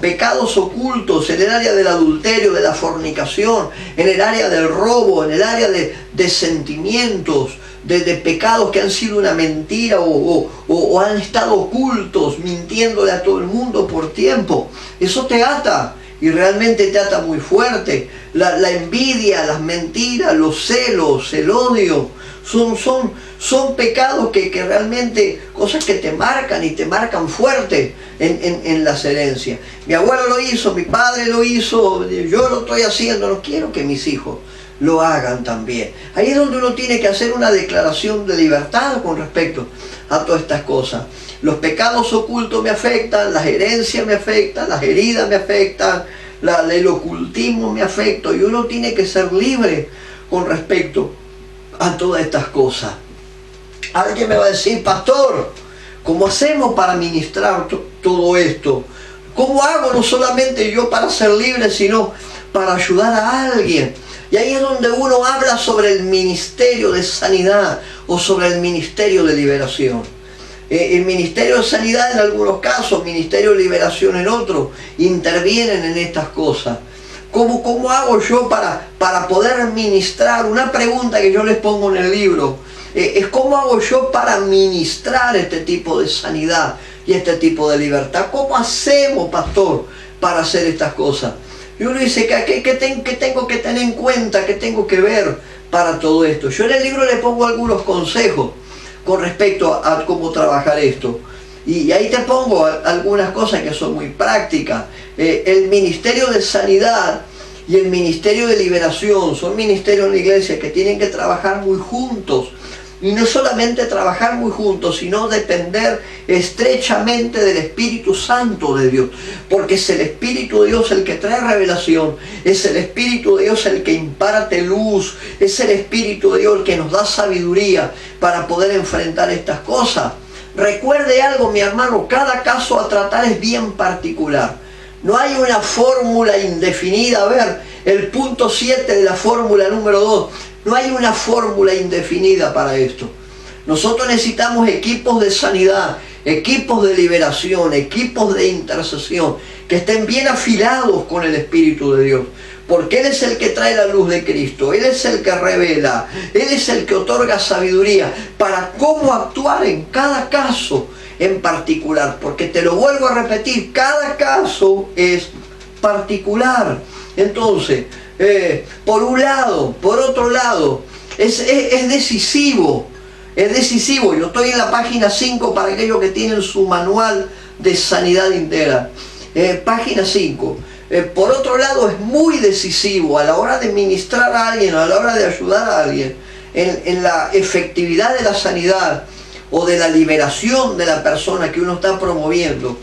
Pecados ocultos en el área del adulterio, de la fornicación, en el área del robo, en el área de sentimientos, de pecados que han sido una mentira o han estado ocultos, mintiéndole a todo el mundo por tiempo. Eso te ata, y realmente te ata muy fuerte. La envidia, las mentiras, los celos, el odio, son pecados que realmente, cosas que te marcan y te marcan fuerte en las herencias. Mi abuelo lo hizo, mi padre lo hizo, yo lo estoy haciendo, no quiero que mis hijos lo hagan también. Ahí es donde uno tiene que hacer una declaración de libertad con respecto a todas estas cosas. Los pecados ocultos me afectan, las herencias me afectan, las heridas me afectan, el ocultismo me afecta, y uno tiene que ser libre con respecto a todas estas cosas. Alguien me va a decir, pastor, ¿cómo hacemos para ministrar todo esto? ¿Cómo hago no solamente yo para ser libre, sino para ayudar a alguien? Y ahí es donde uno habla sobre el ministerio de sanidad o sobre el ministerio de liberación. El ministerio de sanidad en algunos casos, ministerio de liberación en otros, intervienen en estas cosas. ¿Cómo hago yo para poder ministrar? Una pregunta que yo les pongo en el libro es ¿cómo hago yo para ministrar este tipo de sanidad y este tipo de libertad? ¿Cómo hacemos, pastor, para hacer estas cosas? Y uno dice, ¿qué tengo que tener en cuenta? ¿Qué tengo que ver para todo esto? Yo en el libro le pongo algunos consejos con respecto a cómo trabajar esto. Y ahí te pongo algunas cosas que son muy prácticas. El ministerio de sanidad y el ministerio de liberación son ministerios en la iglesia que tienen que trabajar muy juntos. Y no solamente trabajar muy juntos, sino depender estrechamente del Espíritu Santo de Dios. Porque es el Espíritu de Dios el que trae revelación, es el Espíritu de Dios el que imparte luz, es el Espíritu de Dios el que nos da sabiduría para poder enfrentar estas cosas. Recuerde algo, mi hermano, cada caso a tratar es bien particular. No hay una fórmula indefinida. A ver, el punto 7 de la fórmula número 2. No hay una fórmula indefinida para esto. Nosotros necesitamos equipos de sanidad, equipos de liberación, equipos de intercesión, que estén bien afilados con el Espíritu de Dios. Porque Él es el que trae la luz de Cristo, Él es el que revela, Él es el que otorga sabiduría para cómo actuar en cada caso en particular. Porque te lo vuelvo a repetir, cada caso es particular. Entonces, por un lado, por otro lado, es decisivo, es decisivo. Yo estoy en la página 5 para aquellos que tienen su manual de sanidad integral. Página 5. Por otro lado, es muy decisivo a la hora de ministrar a alguien, a la hora de ayudar a alguien, en la efectividad de la sanidad o de la liberación de la persona que uno está promoviendo.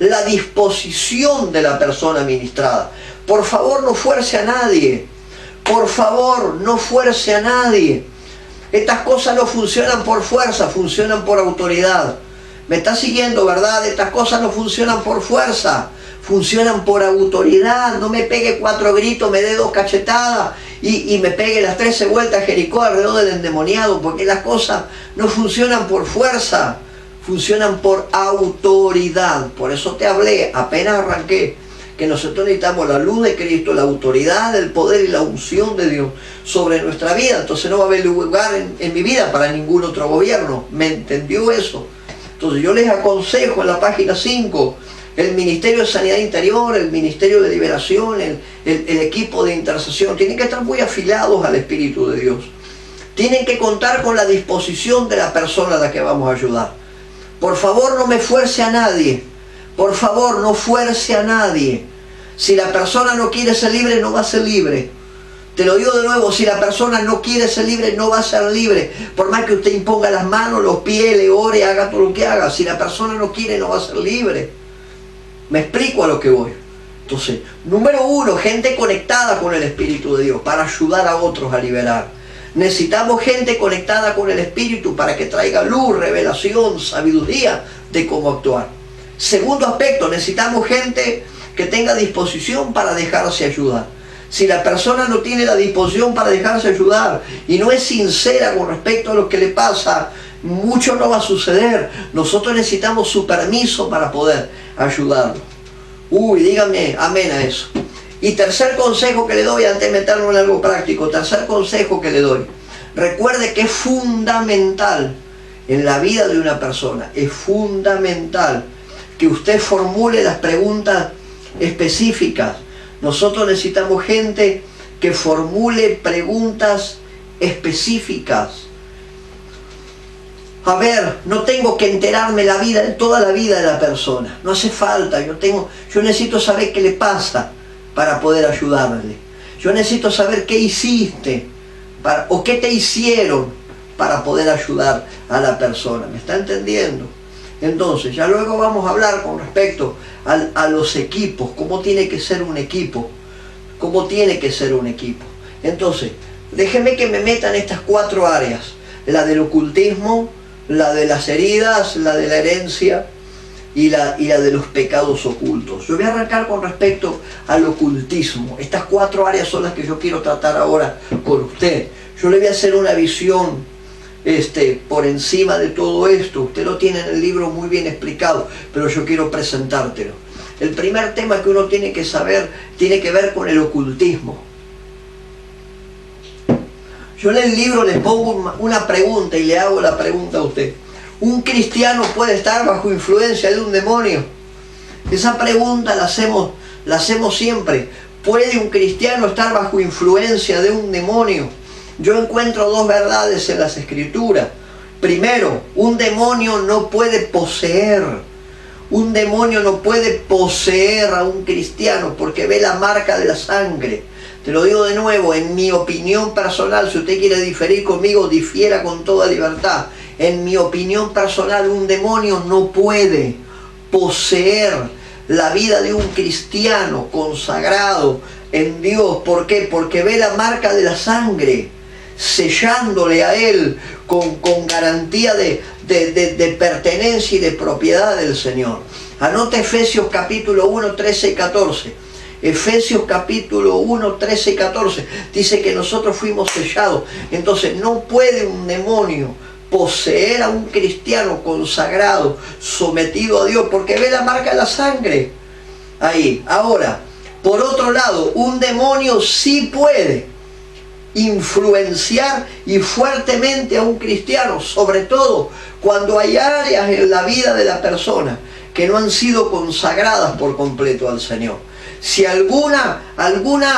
la disposición de la persona ministrada. Por favor, no fuerce a nadie. Por favor, no fuerce a nadie. Estas cosas no funcionan por fuerza, funcionan por autoridad. ¿Me está siguiendo, verdad? Estas cosas no funcionan por fuerza, funcionan por autoridad. No me pegue 4 gritos, me dé 2 cachetadas y me pegue las 13 vueltas a Jericó alrededor del endemoniado, porque las cosas no funcionan por fuerza, funcionan por autoridad. Por eso te hablé, apenas arranqué, que nosotros necesitamos la luz de Cristo, la autoridad, el poder y la unción de Dios sobre nuestra vida. Entonces no va a haber lugar en mi vida para ningún otro gobierno. ¿Me entendió eso? Entonces yo les aconsejo en la página 5, el Ministerio de Sanidad Interior, el Ministerio de Liberación, el equipo de intercesión, tienen que estar muy afiliados al Espíritu de Dios. Tienen que contar con la disposición de la persona a la que vamos a ayudar. Por favor, no me fuerce a nadie. Por favor, no fuerce a nadie. Si la persona no quiere ser libre, no va a ser libre. Te lo digo de nuevo, si la persona no quiere ser libre, no va a ser libre. Por más que usted imponga las manos, los pies, le ore, haga todo lo que haga. Si la persona no quiere, no va a ser libre. Me explico a lo que voy. Entonces, número 1, gente conectada con el Espíritu de Dios para ayudar a otros a liberar. Necesitamos gente conectada con el Espíritu para que traiga luz, revelación, sabiduría de cómo actuar. Segundo aspecto, necesitamos gente que tenga disposición para dejarse ayudar. Si la persona no tiene la disposición para dejarse ayudar y no es sincera con respecto a lo que le pasa, mucho no va a suceder. Nosotros necesitamos su permiso para poder ayudarlo. Díganme amén a eso. Y tercer consejo que le doy, antes de meternos en algo práctico, tercer consejo que le doy. Recuerde que es fundamental en la vida de una persona, es fundamental que usted formule las preguntas específicas. Nosotros necesitamos gente que formule preguntas específicas. A ver, no tengo que enterarme toda la vida de la persona. No hace falta. Yo necesito saber qué le pasa para poder ayudarle. Yo necesito saber qué hiciste o qué te hicieron para poder ayudar a la persona. ¿Me está entendiendo? Entonces, ya luego vamos a hablar con respecto a los equipos, cómo tiene que ser un equipo, cómo tiene que ser un equipo. Entonces, déjeme que me meta en estas 4 áreas, la del ocultismo, la de las heridas, la de la herencia y la de los pecados ocultos. Yo voy a arrancar con respecto al ocultismo. Estas 4 áreas son las que yo quiero tratar ahora con usted. Yo le voy a hacer una visión por encima de todo esto. Usted lo tiene en el libro muy bien explicado, pero yo quiero presentártelo. El primer tema que uno tiene que saber tiene que ver con el ocultismo. Yo en el libro les pongo una pregunta y le hago la pregunta a usted. ¿Un cristiano puede estar bajo influencia de un demonio? Esa pregunta la hacemos siempre. ¿Puede un cristiano estar bajo influencia de un demonio? Yo encuentro 2 verdades en las Escrituras. Primero, un demonio no puede poseer. Un demonio no puede poseer a un cristiano porque ve la marca de la sangre. Te lo digo de nuevo, en mi opinión personal, si usted quiere diferir conmigo, difiera con toda libertad. En mi opinión personal, un demonio no puede poseer la vida de un cristiano consagrado en Dios. ¿Por qué? Porque ve la marca de la sangre, sellándole a él con garantía de pertenencia y de propiedad del Señor. Anote Efesios capítulo 1, 13 y 14. Efesios capítulo 1, 13 y 14. Dice que nosotros fuimos sellados. Entonces no puede un demonio poseer a un cristiano consagrado, sometido a Dios, porque ve la marca de la sangre ahí. Ahora, por otro lado, un demonio sí puede influenciar y fuertemente a un cristiano, sobre todo cuando hay áreas en la vida de la persona que no han sido consagradas por completo al Señor. Si alguna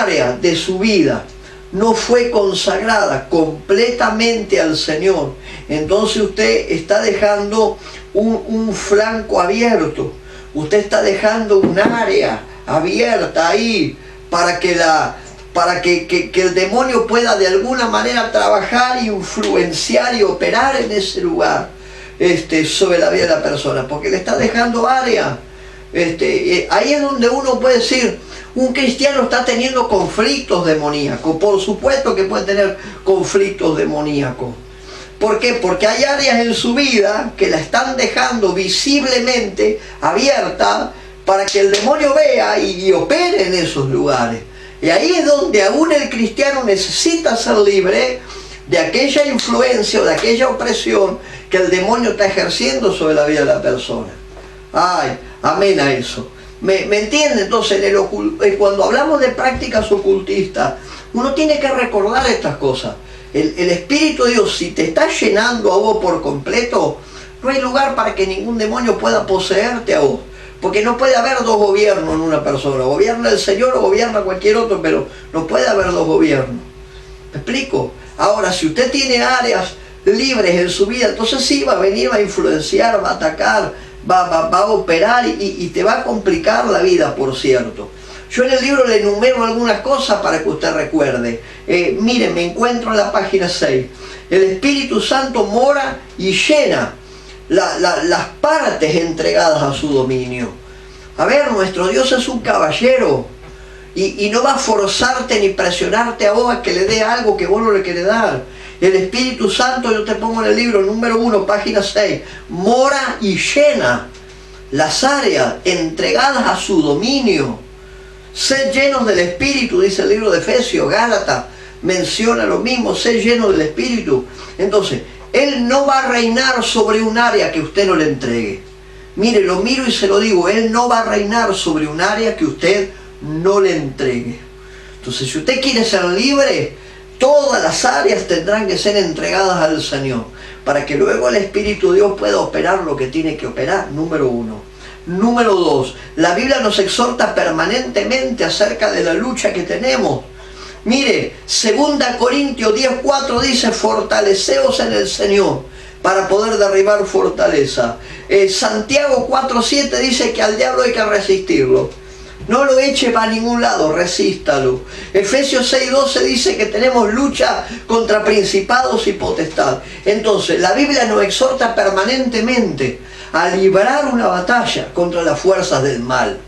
área de su vida no fue consagrada completamente al Señor, entonces usted está dejando un flanco abierto, usted está dejando un área abierta ahí para que el demonio pueda de alguna manera trabajar, influenciar y operar en ese lugar sobre la vida de la persona, porque le está dejando área. Ahí es donde uno puede decir, un cristiano está teniendo conflictos demoníacos. Por supuesto que puede tener conflictos demoníacos. ¿Por qué? Porque hay áreas en su vida que la están dejando visiblemente abierta para que el demonio vea y opere en esos lugares. Y ahí es donde aún el cristiano necesita ser libre de aquella influencia o de aquella opresión que el demonio está ejerciendo sobre la vida de la persona. Ay, amén a eso. ¿Me entiende? Entonces, cuando hablamos de prácticas ocultistas, uno tiene que recordar estas cosas. El Espíritu de Dios, si te está llenando a vos por completo, no hay lugar para que ningún demonio pueda poseerte a vos. Porque no puede haber dos gobiernos en una persona. Gobierna el Señor o gobierna cualquier otro, pero no puede haber dos gobiernos. ¿Me explico? Ahora, si usted tiene áreas libres en su vida, entonces sí va a venir, va a influenciar, va a atacar, va a operar y te va a complicar la vida, por cierto. Yo en el libro le enumero algunas cosas para que usted recuerde. Miren, me encuentro en la página 6. El Espíritu Santo mora y llena las partes entregadas a su dominio. A ver, nuestro Dios es un caballero y no va a forzarte ni presionarte a vos a que le dé algo que vos no le querés dar. El Espíritu Santo, yo te pongo en el libro número 1, página 6, mora y llena las áreas entregadas a su dominio. Sed llenos del Espíritu, dice el libro de Efesios. Gálatas menciona lo mismo, sed llenos del Espíritu. Entonces, Él no va a reinar sobre un área que usted no le entregue. Mire, lo miro y se lo digo, Él no va a reinar sobre un área que usted no le entregue. Entonces, si usted quiere ser libre, todas las áreas tendrán que ser entregadas al Señor, para que luego el Espíritu de Dios pueda operar lo que tiene que operar, número 1. Número 2, la Biblia nos exhorta permanentemente acerca de la lucha que tenemos. Mire, 2 Corintios 10:4 dice, fortaleceos en el Señor para poder derribar fortaleza. Santiago 4:7 dice que al diablo hay que resistirlo. No lo eche para ningún lado, resístalo. Efesios 6:12 dice que tenemos lucha contra principados y potestades. Entonces, la Biblia nos exhorta permanentemente a librar una batalla contra las fuerzas del mal.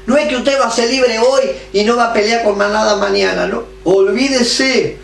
No es que usted va a ser libre hoy y no va a pelear con nada mañana, ¿no? Olvídese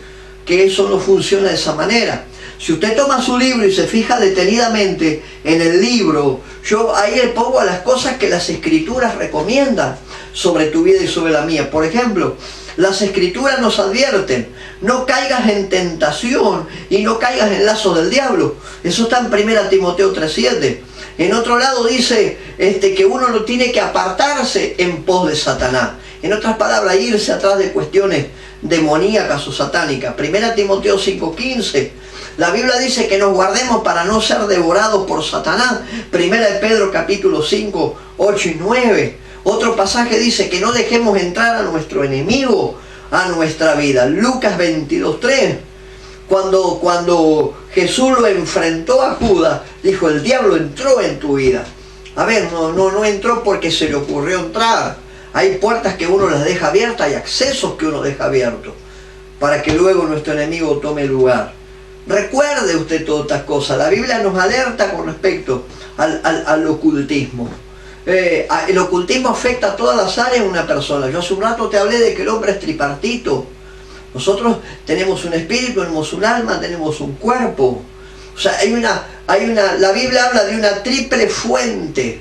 que eso no funciona de esa manera. Si usted toma su libro y se fija detenidamente en el libro, yo ahí le pongo las cosas que las Escrituras recomiendan sobre tu vida y sobre la mía. Por ejemplo, las Escrituras nos advierten, no caigas en tentación y no caigas en lazos del diablo. Eso está en 1 Timoteo 3:7. En otro lado dice que uno no tiene que apartarse en pos de Satanás. En otras palabras, irse atrás de cuestiones demoníacas o satánicas. 1 Timoteo 5:15. La Biblia dice que nos guardemos para no ser devorados por Satanás. 1 Pedro capítulo 5, 8 y 9. Otro pasaje dice que no dejemos entrar a nuestro enemigo a nuestra vida. Lucas 22:3. Cuando Jesús lo enfrentó a Judas, dijo, el diablo entró en tu vida. A ver, no entró porque se le ocurrió entrar. Hay puertas que uno las deja abiertas, hay accesos que uno deja abiertos, para que luego nuestro enemigo tome lugar. Recuerde usted todas estas cosas. La Biblia nos alerta con respecto al ocultismo. El ocultismo afecta a todas las áreas de una persona. Yo hace un rato te hablé de que el hombre es tripartito. Nosotros tenemos un espíritu, tenemos un alma, tenemos un cuerpo. O sea, la Biblia habla de una triple fuente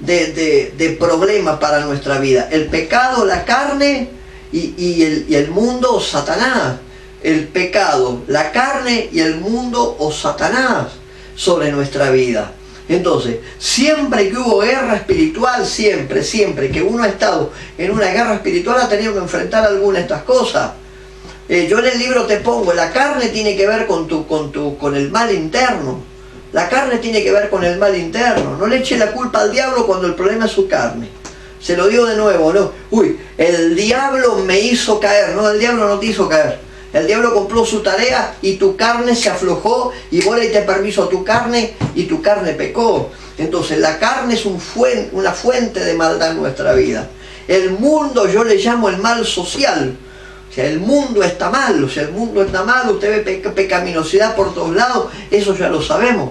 de problemas para nuestra vida. El pecado, la carne y el mundo o Satanás. El pecado, la carne y el mundo o Satanás sobre nuestra vida. Entonces, siempre que hubo guerra espiritual, siempre que uno ha estado en una guerra espiritual ha tenido que enfrentar alguna de estas cosas. Yo en el libro te pongo, la carne tiene que ver con el mal interno. La carne tiene que ver con el mal interno. No le eche la culpa al diablo cuando el problema es su carne. Se lo digo de nuevo, ¿no? Uy, el diablo me hizo caer. No, el diablo no te hizo caer. El diablo cumplió su tarea y tu carne se aflojó y vos le diste permiso a tu carne y tu carne pecó. Entonces la carne es una fuente de maldad en nuestra vida. El mundo yo le llamo el mal social. O sea, el mundo está mal. O sea, el mundo está mal, usted ve pecaminosidad por todos lados, eso ya lo sabemos.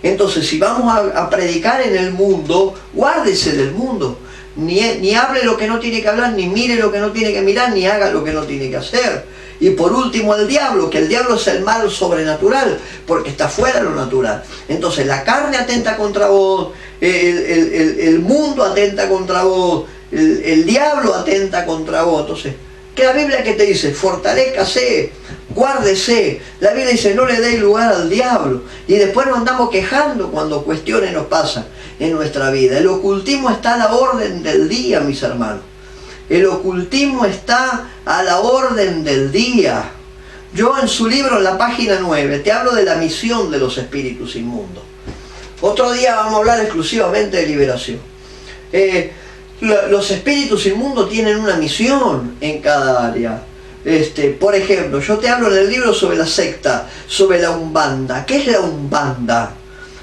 Entonces, si vamos a predicar en el mundo, guárdese del mundo. Ni hable lo que no tiene que hablar, ni mire lo que no tiene que mirar, ni haga lo que no tiene que hacer. Y por último el diablo, que el diablo es el mal sobrenatural, porque está fuera de lo natural. Entonces la carne atenta contra vos, el mundo atenta contra vos, el diablo atenta contra vos. Entonces, ¿qué la Biblia que te dice? Fortalézcase, guárdese. La Biblia dice, no le deis lugar al diablo. Y después nos andamos quejando cuando cuestiones nos pasan en nuestra vida. El ocultismo está a la orden del día, mis hermanos. El ocultismo está a la orden del día. Yo en su libro, en la página 9, te hablo de la misión de los espíritus inmundos. Otro día vamos a hablar exclusivamente de liberación. Los espíritus inmundos tienen una misión en cada área. Por ejemplo, yo te hablo en el libro sobre la secta, sobre la Umbanda. ¿Qué es la Umbanda?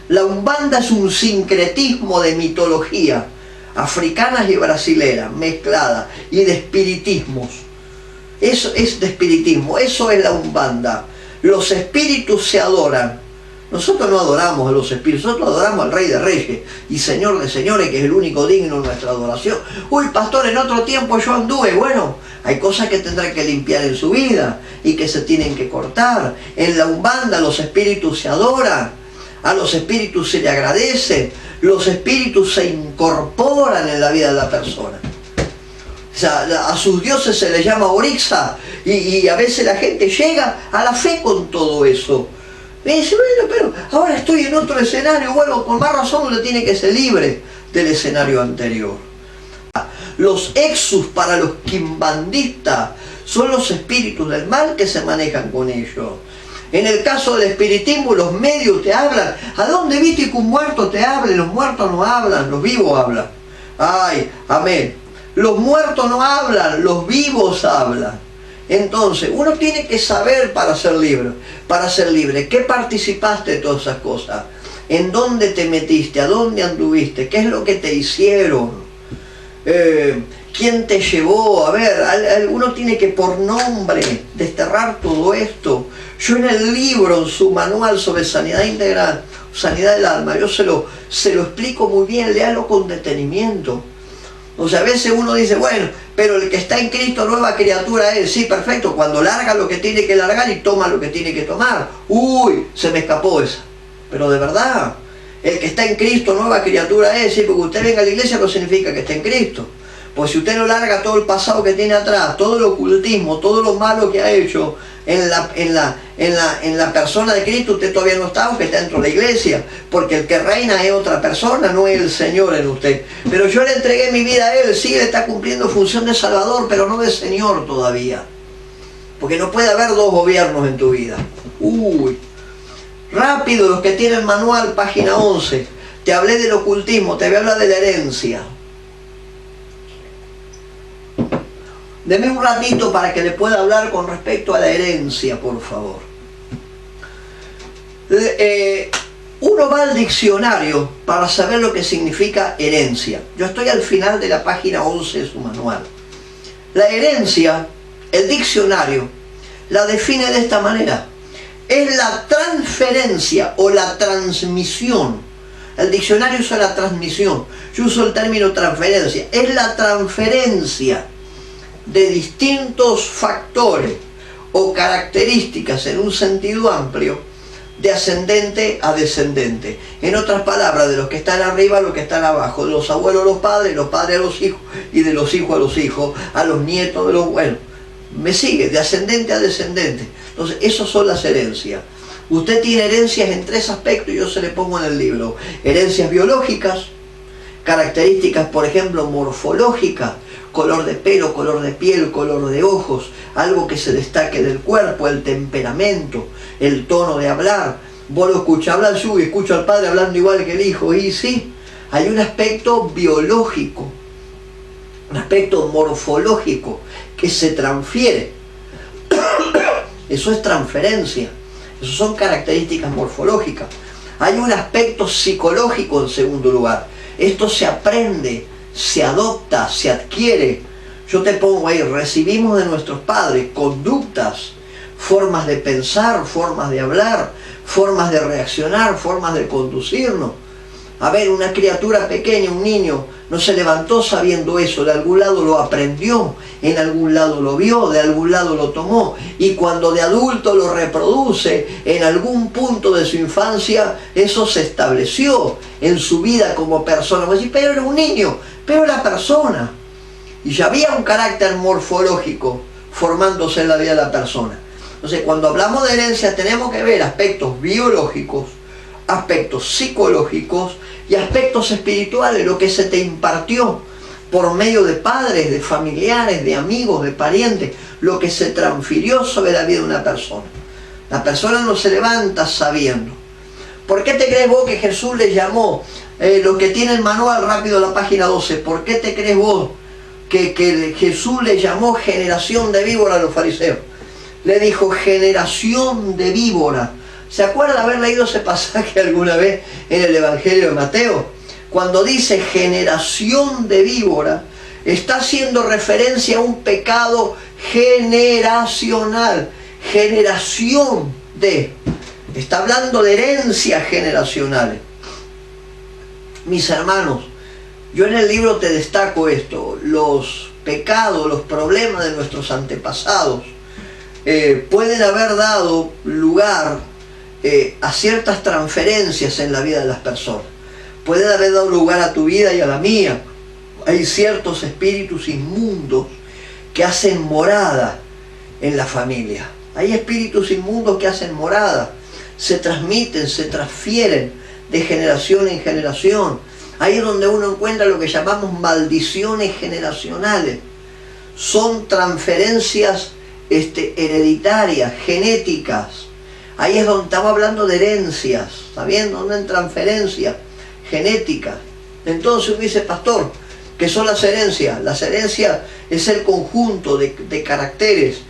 La Umbanda es un sincretismo de mitología africanas y brasileras, mezcladas, y de espiritismos. Eso es de espiritismo, eso es la Umbanda. Los espíritus se adoran. Nosotros no adoramos a los espíritus, nosotros adoramos al Rey de Reyes y Señor de Señores, que es el único digno de nuestra adoración. Uy, pastor, en otro tiempo yo anduve. Bueno, hay cosas que tendrán que limpiar en su vida y que se tienen que cortar. En la Umbanda los espíritus se adoran, a los espíritus se le agradece, los espíritus se incorporan en la vida de la persona. O sea, a sus dioses se les llama Orixa, y a veces la gente llega a la fe con todo eso. Me dice, bueno, pero ahora estoy en otro escenario. Bueno, con más razón uno tiene que ser libre del escenario anterior. Los exus para los quimbandistas son los espíritus del mal que se manejan con ellos. En el caso del espiritismo, los medios te hablan. ¿A dónde viste que un muerto te hable? Los muertos no hablan, los vivos hablan. Ay, amén. Los muertos no hablan, los vivos hablan. Entonces, uno tiene que saber para ser libre. Para ser libre, ¿qué participaste de todas esas cosas? ¿En dónde te metiste? ¿A dónde anduviste? ¿Qué es lo que te hicieron? ¿Quién te llevó? A ver, uno tiene que por nombre desterrar todo esto. Yo en el libro, en su manual sobre sanidad integral, sanidad del alma, yo se lo explico muy bien, léalo con detenimiento. O sea, a veces uno dice, bueno, pero el que está en Cristo, nueva criatura es. Sí, perfecto, cuando larga lo que tiene que largar y toma lo que tiene que tomar. Uy, se me escapó esa. Pero de verdad, el que está en Cristo, nueva criatura es. Sí, porque usted venga a la iglesia no significa que esté en Cristo. Pues si usted no larga todo el pasado que tiene atrás, todo el ocultismo, todo lo malo que ha hecho en la persona de Cristo, usted todavía no está, aunque está dentro de la iglesia, porque el que reina es otra persona, no es el Señor en usted. Pero yo le entregué mi vida a Él, sí, Él está cumpliendo función de Salvador, pero no de Señor todavía. Porque no puede haber dos gobiernos en tu vida. Uy, rápido, los que tienen manual, página 11. Te hablé del ocultismo, te voy a hablar de la herencia. Deme un ratito para que le pueda hablar con respecto a la herencia, por favor. Uno va al diccionario para saber lo que significa herencia. Yo estoy al final de la página 11 de su manual. La herencia, el diccionario, la define de esta manera. Es la transferencia o la transmisión. El diccionario usa la transmisión. Yo uso el término transferencia. Es la transferencia de distintos factores o características en un sentido amplio, de ascendente a descendente. En otras palabras, de los que están arriba a los que están abajo, de los abuelos a los padres a los hijos, y de los hijos a los hijos, a los nietos de los... Bueno, me sigue, de ascendente a descendente. Entonces, esas son las herencias. Usted tiene herencias en tres aspectos y yo se le pongo en el libro. Herencias biológicas, características, por ejemplo, morfológicas, color de pelo, color de piel, color de ojos, algo que se destaque del cuerpo, el temperamento, el tono de hablar. Vos lo escuchás hablar, yo escucho al padre hablando igual que el hijo, y sí, hay un aspecto biológico, un aspecto morfológico que se transfiere. Eso es transferencia, eso son características morfológicas. Hay un aspecto psicológico en segundo lugar, esto se aprende, se adopta, se adquiere. Yo te pongo ahí, recibimos de nuestros padres conductas, formas de pensar, formas de hablar, formas de reaccionar, formas de conducirnos. A ver, una criatura pequeña, un niño, no se levantó sabiendo eso, de algún lado lo aprendió, en algún lado lo vio, de algún lado lo tomó, y cuando de adulto lo reproduce, en algún punto de su infancia, eso se estableció en su vida como persona. Vos decís, pero era un niño, pero era persona. Y ya había un carácter morfológico formándose en la vida de la persona. Entonces, cuando hablamos de herencia, tenemos que ver aspectos biológicos, aspectos psicológicos y aspectos espirituales, lo que se te impartió por medio de padres, de familiares, de amigos, de parientes, lo que se transfirió sobre la vida de una persona. La persona no se levanta sabiendo. ¿Por qué te crees vos que Jesús le llamó, lo que tiene el manual rápido, la página 12, ¿por qué te crees vos que Jesús le llamó generación de víbora a los fariseos? Le dijo generación de víbora. ¿Se acuerda haber leído ese pasaje alguna vez en el Evangelio de Mateo? Cuando dice generación de víbora, está haciendo referencia a un pecado generacional. Generación de. Está hablando de herencias generacionales. Mis hermanos, yo en el libro te destaco esto. Los pecados, los problemas de nuestros antepasados pueden haber dado lugar a ciertas transferencias en la vida de las personas. Pueden haber dado lugar a tu vida y a la mía. Hay ciertos espíritus inmundos que hacen morada en la familia. Hay espíritus inmundos que hacen morada. Se transmiten, se transfieren de generación en generación. Ahí es donde uno encuentra lo que llamamos maldiciones generacionales. Son transferencias hereditarias, genéticas. Ahí es donde estamos hablando de herencias, ¿está bien? Donde en transferencias genéticas. Entonces uno dice, pastor, ¿qué son las herencias? Las herencias es el conjunto de caracteres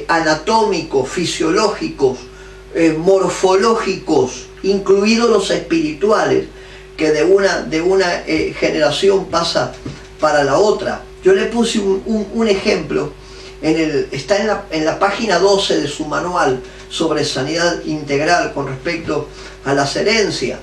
anatómicos, fisiológicos, morfológicos, incluidos los espirituales, que de una generación pasa para la otra. Yo le puse un ejemplo, está en la página 12 de su manual sobre sanidad integral con respecto a las herencias.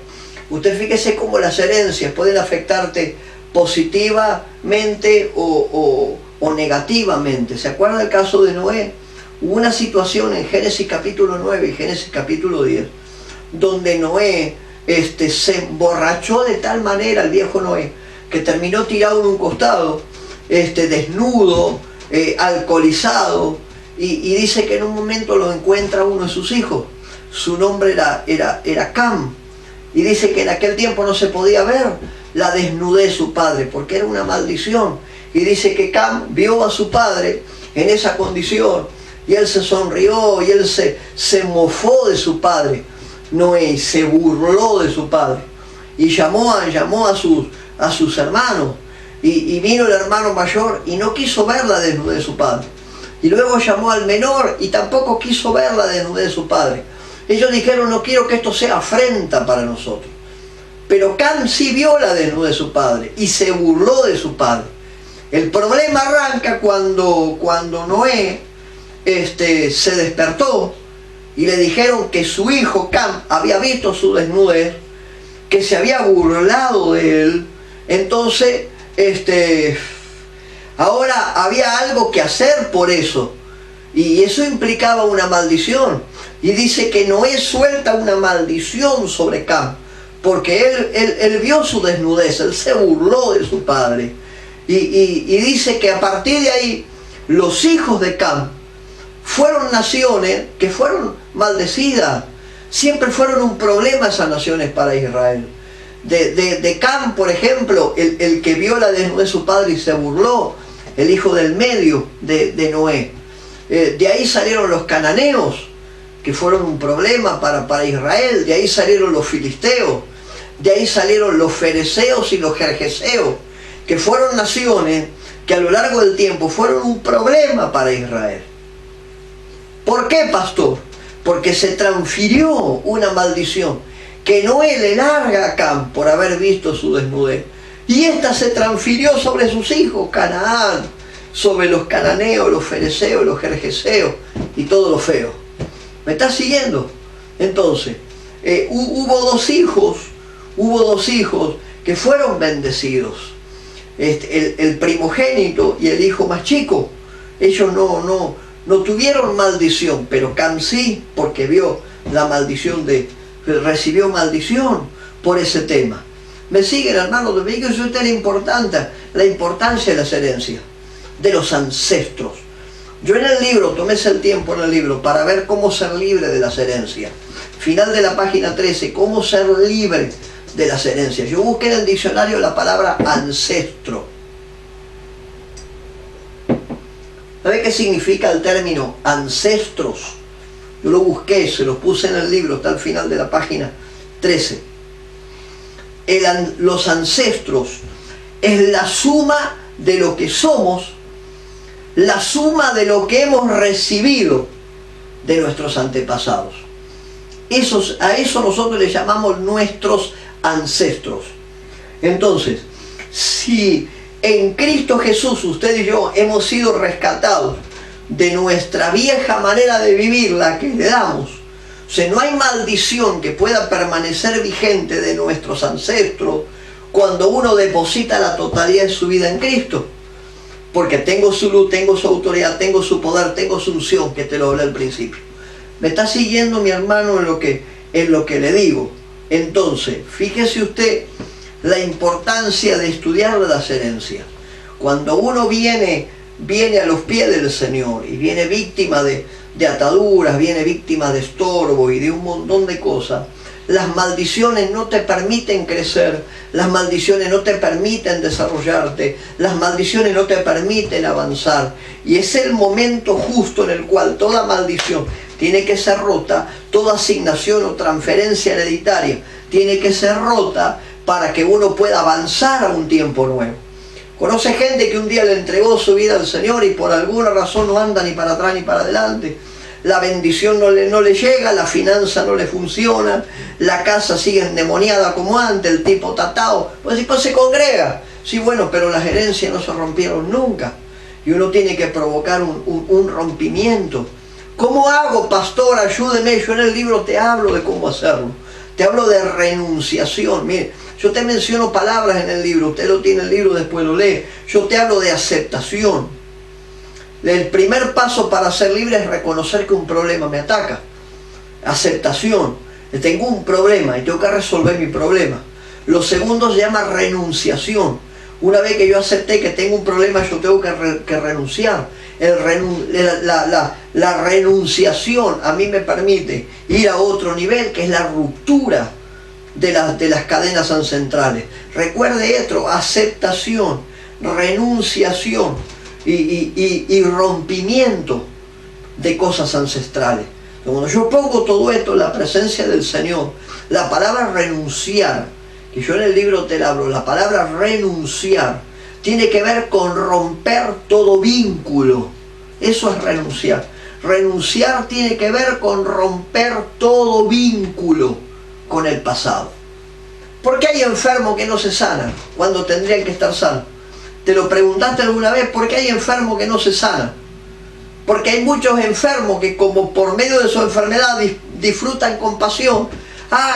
Usted fíjese cómo las herencias pueden afectarte positivamente o negativamente. ¿Se acuerda del caso de Noé? Hubo una situación en Génesis capítulo 9 y Génesis capítulo 10, donde Noé se emborrachó de tal manera, el viejo Noé, que terminó tirado en un costado, desnudo, alcoholizado, y dice que en un momento lo encuentra uno de sus hijos. Su nombre era Cam, y dice que en aquel tiempo no se podía ver la desnudez de su padre, porque era una maldición. Y dice que Cam vio a su padre en esa condición, y él se sonrió, y él se mofó de su padre. Noé se burló de su padre, y llamó a sus hermanos, y vino el hermano mayor, y no quiso ver la desnudez de su padre. Y luego llamó al menor, y tampoco quiso ver la desnudez de su padre. Ellos dijeron, no quiero que esto sea afrenta para nosotros. Pero Cam sí vio la desnudez de su padre, y se burló de su padre. El problema arranca cuando Noé se despertó, y le dijeron que su hijo Cam había visto su desnudez, que se había burlado de él. Entonces, ahora había algo que hacer por eso, y eso implicaba una maldición. Y dice que Noé suelta una maldición sobre Cam, porque él vio su desnudez, él se burló de su padre. Y dice que a partir de ahí, los hijos de Cam fueron naciones que fueron maldecidas. Siempre fueron un problema esas naciones para Israel. De Cam, por ejemplo, el que vio la desnudez de su padre y se burló, el hijo del medio de Noé. De ahí salieron los cananeos, que fueron un problema para Israel. De ahí salieron los filisteos, de ahí salieron los fereceos y los gergeseos, que fueron naciones que a lo largo del tiempo fueron un problema para Israel. ¿Por qué, pastor? Porque se transfirió una maldición que Noé le larga a Cam por haber visto su desnudez, y esta se transfirió sobre sus hijos, Canaán, sobre los cananeos, los fereceos, los gergeseos y todo lo feo. ¿Me estás siguiendo? Entonces, hubo dos hijos que fueron bendecidos. El primogénito y el hijo más chico. Ellos no tuvieron maldición, pero Cam sí, porque vio la maldición recibió maldición por ese tema. ¿Me siguen, hermanos? De mí que eso es la importancia de las herencias, de los ancestros. Yo en el libro, tómese el tiempo en el libro para ver cómo ser libre de las herencias. Final de la página 13, cómo ser libre de las herencias. Yo busqué en el diccionario la palabra ancestro. ¿Sabe qué significa el término ancestros? Yo lo busqué, se lo puse en el libro, está al final de la página 13. Los ancestros es la suma de lo que somos, la suma de lo que hemos recibido de nuestros antepasados. A eso nosotros le llamamos nuestros ancestros. Entonces, si en Cristo Jesús usted y yo hemos sido rescatados de nuestra vieja manera de vivir, la que le damos, o sea, no hay maldición que pueda permanecer vigente de nuestros ancestros cuando uno deposita la totalidad de su vida en Cristo. Porque tengo su luz, tengo su autoridad, tengo su poder, tengo su unción, que te lo hablé al principio. ¿Me está siguiendo, mi hermano, en lo que le digo? Entonces, fíjese usted la importancia de estudiar las herencias. Cuando uno viene a los pies del Señor y viene víctima de ataduras, viene víctima de estorbo y de un montón de cosas, las maldiciones no te permiten crecer, las maldiciones no te permiten desarrollarte, las maldiciones no te permiten avanzar. Y es el momento justo en el cual toda maldición tiene que ser rota, toda asignación o transferencia hereditaria tiene que ser rota para que uno pueda avanzar a un tiempo nuevo. Conoce gente que un día le entregó su vida al Señor y por alguna razón no anda ni para atrás ni para adelante. La bendición no le llega, la finanza no le funciona, la casa sigue endemoniada como antes, el tipo tatao, pues después se congrega. Sí, bueno, pero las herencias no se rompieron nunca. Y uno tiene que provocar un rompimiento. ¿Cómo hago, pastor? Ayúdeme. Yo en el libro te hablo de cómo hacerlo. Te hablo de renunciación. Mire, yo te menciono palabras en el libro, usted lo tiene en el libro, después lo lee. Yo te hablo de aceptación. El primer paso para ser libre es reconocer que un problema me ataca. Aceptación. Tengo un problema y tengo que resolver mi problema. Lo segundo se llama renunciación. Una vez que yo acepté que tengo un problema, yo tengo que renunciar. La renunciación a mí me permite ir a otro nivel, que es la ruptura de las cadenas ancestrales. Recuerde esto: aceptación, renunciación y rompimiento de cosas ancestrales. Cuando yo pongo todo esto en la presencia del Señor, la palabra renunciar, que yo en el libro te la hablo, la palabra renunciar tiene que ver con romper todo vínculo. Eso es renunciar. Renunciar tiene que ver con romper todo vínculo con el pasado. ¿Por qué hay enfermos que no se sanan cuando tendrían que estar sanos? ¿Te lo preguntaste alguna vez? ¿Por qué hay enfermos que no se sanan? Porque hay muchos enfermos que, como por medio de su enfermedad disfrutan compasión.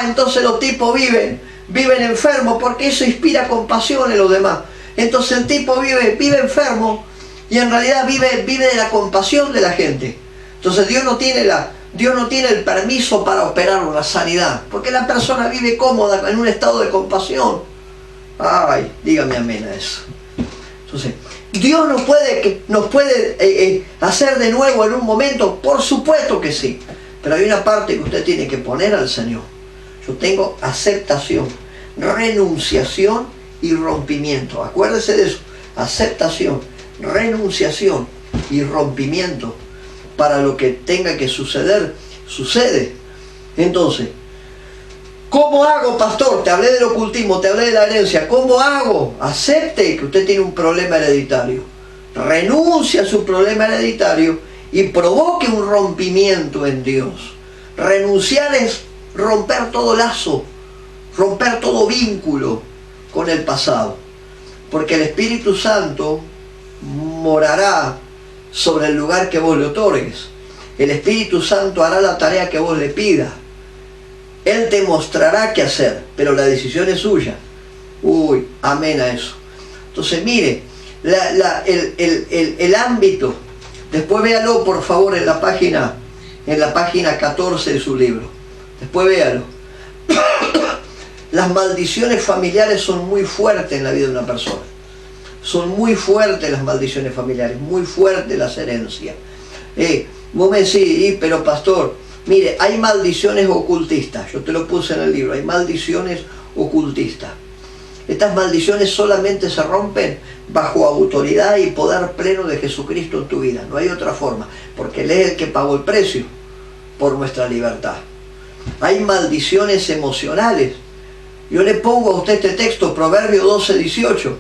Entonces los tipos viven enfermos porque eso inspira compasión en los demás. Entonces el tipo vive enfermo y en realidad vive de la compasión de la gente. Entonces Dios no tiene el permiso para operar la sanidad, porque la persona vive cómoda en un estado de compasión. Ay, dígame amén a eso. Entonces, ¿Dios nos puede hacer de nuevo en un momento? Por supuesto que sí. Pero hay una parte que usted tiene que poner al Señor. Yo tengo aceptación, renunciación y rompimiento. Acuérdese de eso. Aceptación, renunciación y rompimiento. Para lo que tenga que suceder, sucede. Entonces, ¿cómo hago, pastor? Te hablé del ocultismo, te hablé de la herencia. ¿Cómo hago? Acepte que usted tiene un problema hereditario. Renuncia a su problema hereditario y provoque un rompimiento en Dios. Renunciar es romper todo lazo, romper todo vínculo con el pasado. Porque el Espíritu Santo morará sobre el lugar que vos le otorgues. El Espíritu Santo hará la tarea que vos le pidas. Él te mostrará qué hacer, pero la decisión es suya. Uy, amén a eso. Entonces mire, el ámbito, después véalo por favor en la página 14 de su libro. Después véalo. Las maldiciones familiares son muy fuertes en la vida de una persona. Son muy fuertes las maldiciones familiares, muy fuertes las herencias. Vos me decís, pero pastor, mire, hay maldiciones ocultistas. Yo te lo puse en el libro, hay maldiciones ocultistas. Estas maldiciones solamente se rompen bajo autoridad y poder pleno de Jesucristo en tu vida. No hay otra forma, porque Él es el que pagó el precio por nuestra libertad. Hay maldiciones emocionales. Yo le pongo a usted este texto, Proverbio 12:18.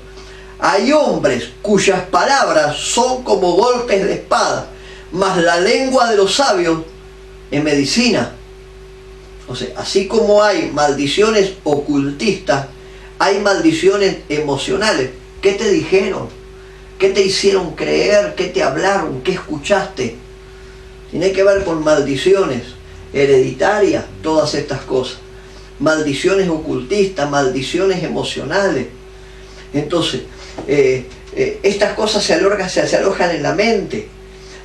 Hay hombres cuyas palabras son como golpes de espada, mas la lengua de los sabios es medicina. O sea, así como hay maldiciones ocultistas, hay maldiciones emocionales. ¿Qué te dijeron? ¿Qué te hicieron creer? ¿Qué te hablaron? ¿Qué escuchaste? Tiene que ver con maldiciones hereditarias, todas estas cosas. Maldiciones ocultistas, maldiciones emocionales. Entonces, estas cosas se alojan en la mente.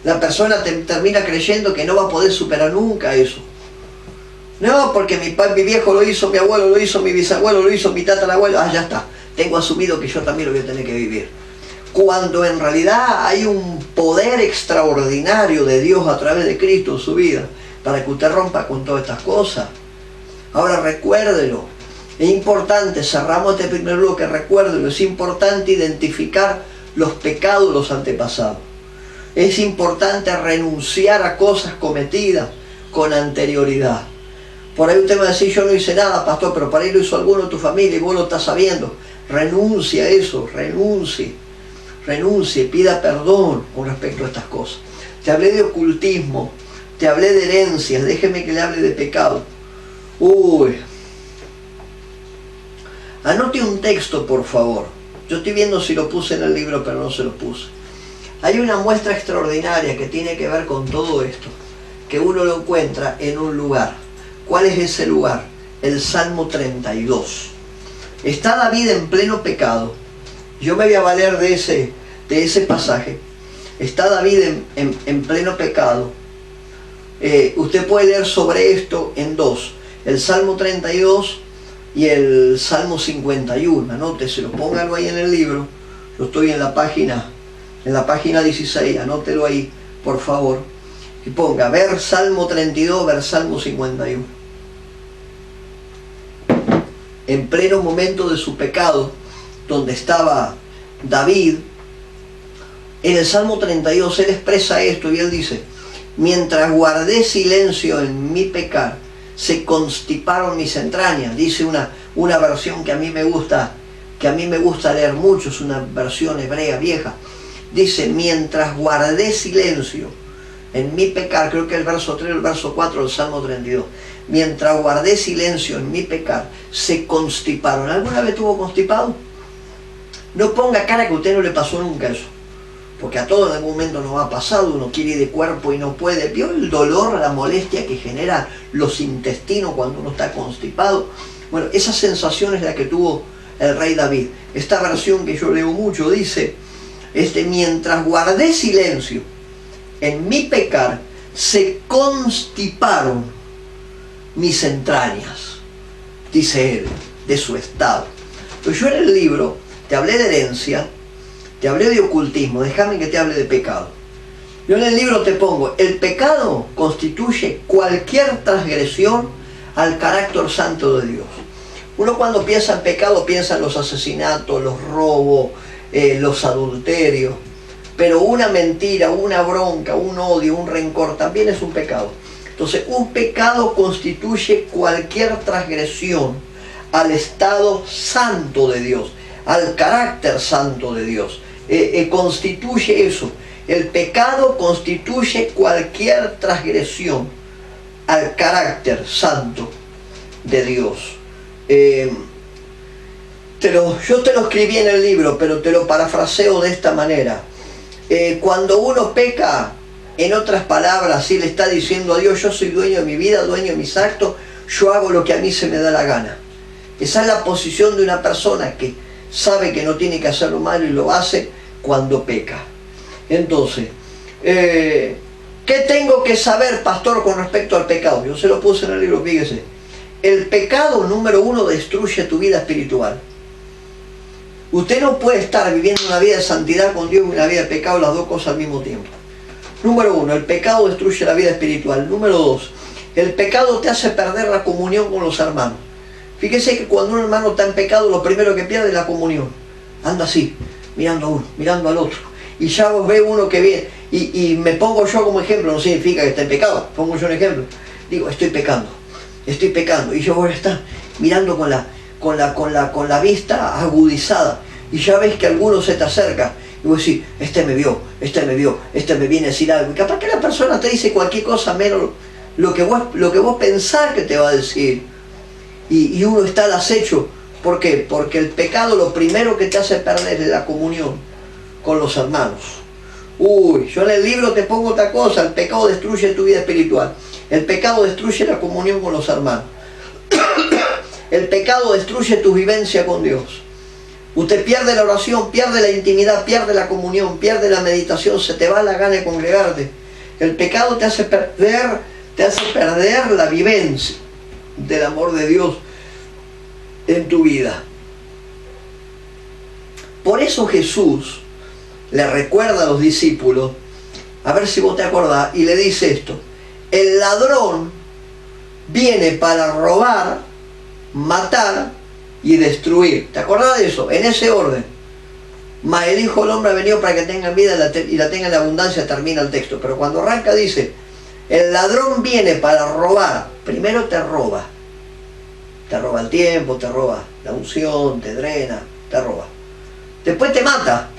La persona termina creyendo que no va a poder superar nunca eso. No, porque mi viejo lo hizo, mi abuelo lo hizo, mi bisabuelo lo hizo, mi tatarabuelo, ya está. Tengo asumido que yo también lo voy a tener que vivir. Cuando en realidad hay un poder extraordinario de Dios a través de Cristo en su vida, para que usted rompa con todas estas cosas. Ahora recuérdelo. Es importante, cerramos este primer bloque, recuérdelo, es importante identificar los pecados de los antepasados. Es importante renunciar a cosas cometidas con anterioridad. Por ahí usted me va a decir, yo no hice nada, pastor, pero para ahí lo hizo alguno de tu familia y vos lo estás sabiendo. Renuncia a eso, renuncie, pida perdón con respecto a estas cosas. Te hablé de ocultismo, te hablé de herencias, déjeme que le hable de pecado. Anote un texto, por favor. Yo estoy viendo si lo puse en el libro, pero no se lo puse. Hay una muestra extraordinaria que tiene que ver con todo esto, que uno lo encuentra en un lugar. ¿Cuál es ese lugar? El Salmo 32. Está David en pleno pecado. Yo me voy a valer de ese pasaje. Está David en pleno pecado. Usted puede leer sobre esto en dos. El Salmo 32 y el Salmo 51. Anóteselo, póngalo ahí en el libro. Yo estoy en la página 16. Anótelo ahí, por favor. Y ponga, ver Salmo 32, ver Salmo 51. En pleno momento de su pecado, donde estaba David, en el Salmo 32 él expresa esto y él dice: mientras guardé silencio en mi pecar, se constiparon mis entrañas. Dice una versión que a mí me gusta leer mucho, es una versión hebrea vieja. Dice, mientras guardé silencio en mi pecar, creo que el verso 3 o el verso 4 del Salmo 32. Mientras guardé silencio en mi pecar, se constiparon. ¿Alguna vez estuvo constipado? No ponga cara que a usted no le pasó nunca eso, porque a todos en algún momento nos ha pasado. Uno quiere ir de cuerpo y no puede. ¿Vio el dolor, la molestia que genera los intestinos cuando uno está constipado? Bueno, esa sensación es la que tuvo el rey David. Esta versión que yo leo mucho dice, mientras guardé silencio en mi pecar, se constiparon mis entrañas, dice él, de su estado. Pues yo en el libro te hablé de herencia, te hablé de ocultismo, déjame que te hable de pecado. Yo en el libro te pongo, el pecado constituye cualquier transgresión al carácter santo de Dios. Uno cuando piensa en pecado piensa en los asesinatos, los robos, los adulterios, pero una mentira, una bronca, un odio, un rencor también es un pecado. Entonces, un pecado constituye cualquier transgresión al estado santo de Dios, al carácter santo de Dios. Constituye eso. El pecado constituye cualquier transgresión al carácter santo de Dios. Yo te lo escribí en el libro, pero te lo parafraseo de esta manera. Cuando uno peca, en otras palabras, si le está diciendo a Dios, yo soy dueño de mi vida, dueño de mis actos, yo hago lo que a mí se me da la gana. Esa es la posición de una persona que sabe que no tiene que hacerlo malo y lo hace cuando peca. Entonces, ¿qué tengo que saber, pastor, con respecto al pecado? Yo se lo puse en el libro, fíjese. El pecado, número uno, destruye tu vida espiritual. Usted no puede estar viviendo una vida de santidad con Dios y una vida de pecado, las dos cosas al mismo tiempo. Número uno, el pecado destruye la vida espiritual. Número dos, el pecado te hace perder la comunión con los hermanos. Fíjese que cuando un hermano está en pecado, lo primero que pierde es la comunión. Anda así, mirando a uno, mirando al otro. Y ya vos ve uno que viene. Y me pongo yo como ejemplo, no significa que esté en pecado. Pongo yo un ejemplo. Digo, estoy pecando. Y yo voy a estar mirando con la vista agudizada. Y ya ves que alguno se te acerca. Y vos decís, este me vio, este me viene a decir algo. Y capaz que la persona te dice cualquier cosa menos lo que vos pensás que te va a decir. Y uno está al acecho. ¿Por qué? Porque el pecado lo primero que te hace perder es la comunión con los hermanos. Uy, yo en el libro te pongo otra cosa. El pecado destruye tu vida espiritual. El pecado destruye la comunión con los hermanos. El pecado destruye tu vivencia con Dios. Usted pierde la oración, pierde la intimidad, pierde la comunión, pierde la meditación, se te va la gana de congregarte. El pecado te hace perder la vivencia del amor de Dios en tu vida. Por eso Jesús le recuerda a los discípulos, a ver si vos te acordás, y le dice esto: el ladrón viene para robar, matar y destruir. ¿Te acordás de eso? En ese orden. Mas el Hijo del Hombre ha venido para que tengan vida y la tengan en abundancia, termina el texto. Pero cuando arranca dice, el ladrón viene para robar. Primero te roba. Te roba el tiempo, te roba la unción, te drena, te roba. Después te mata.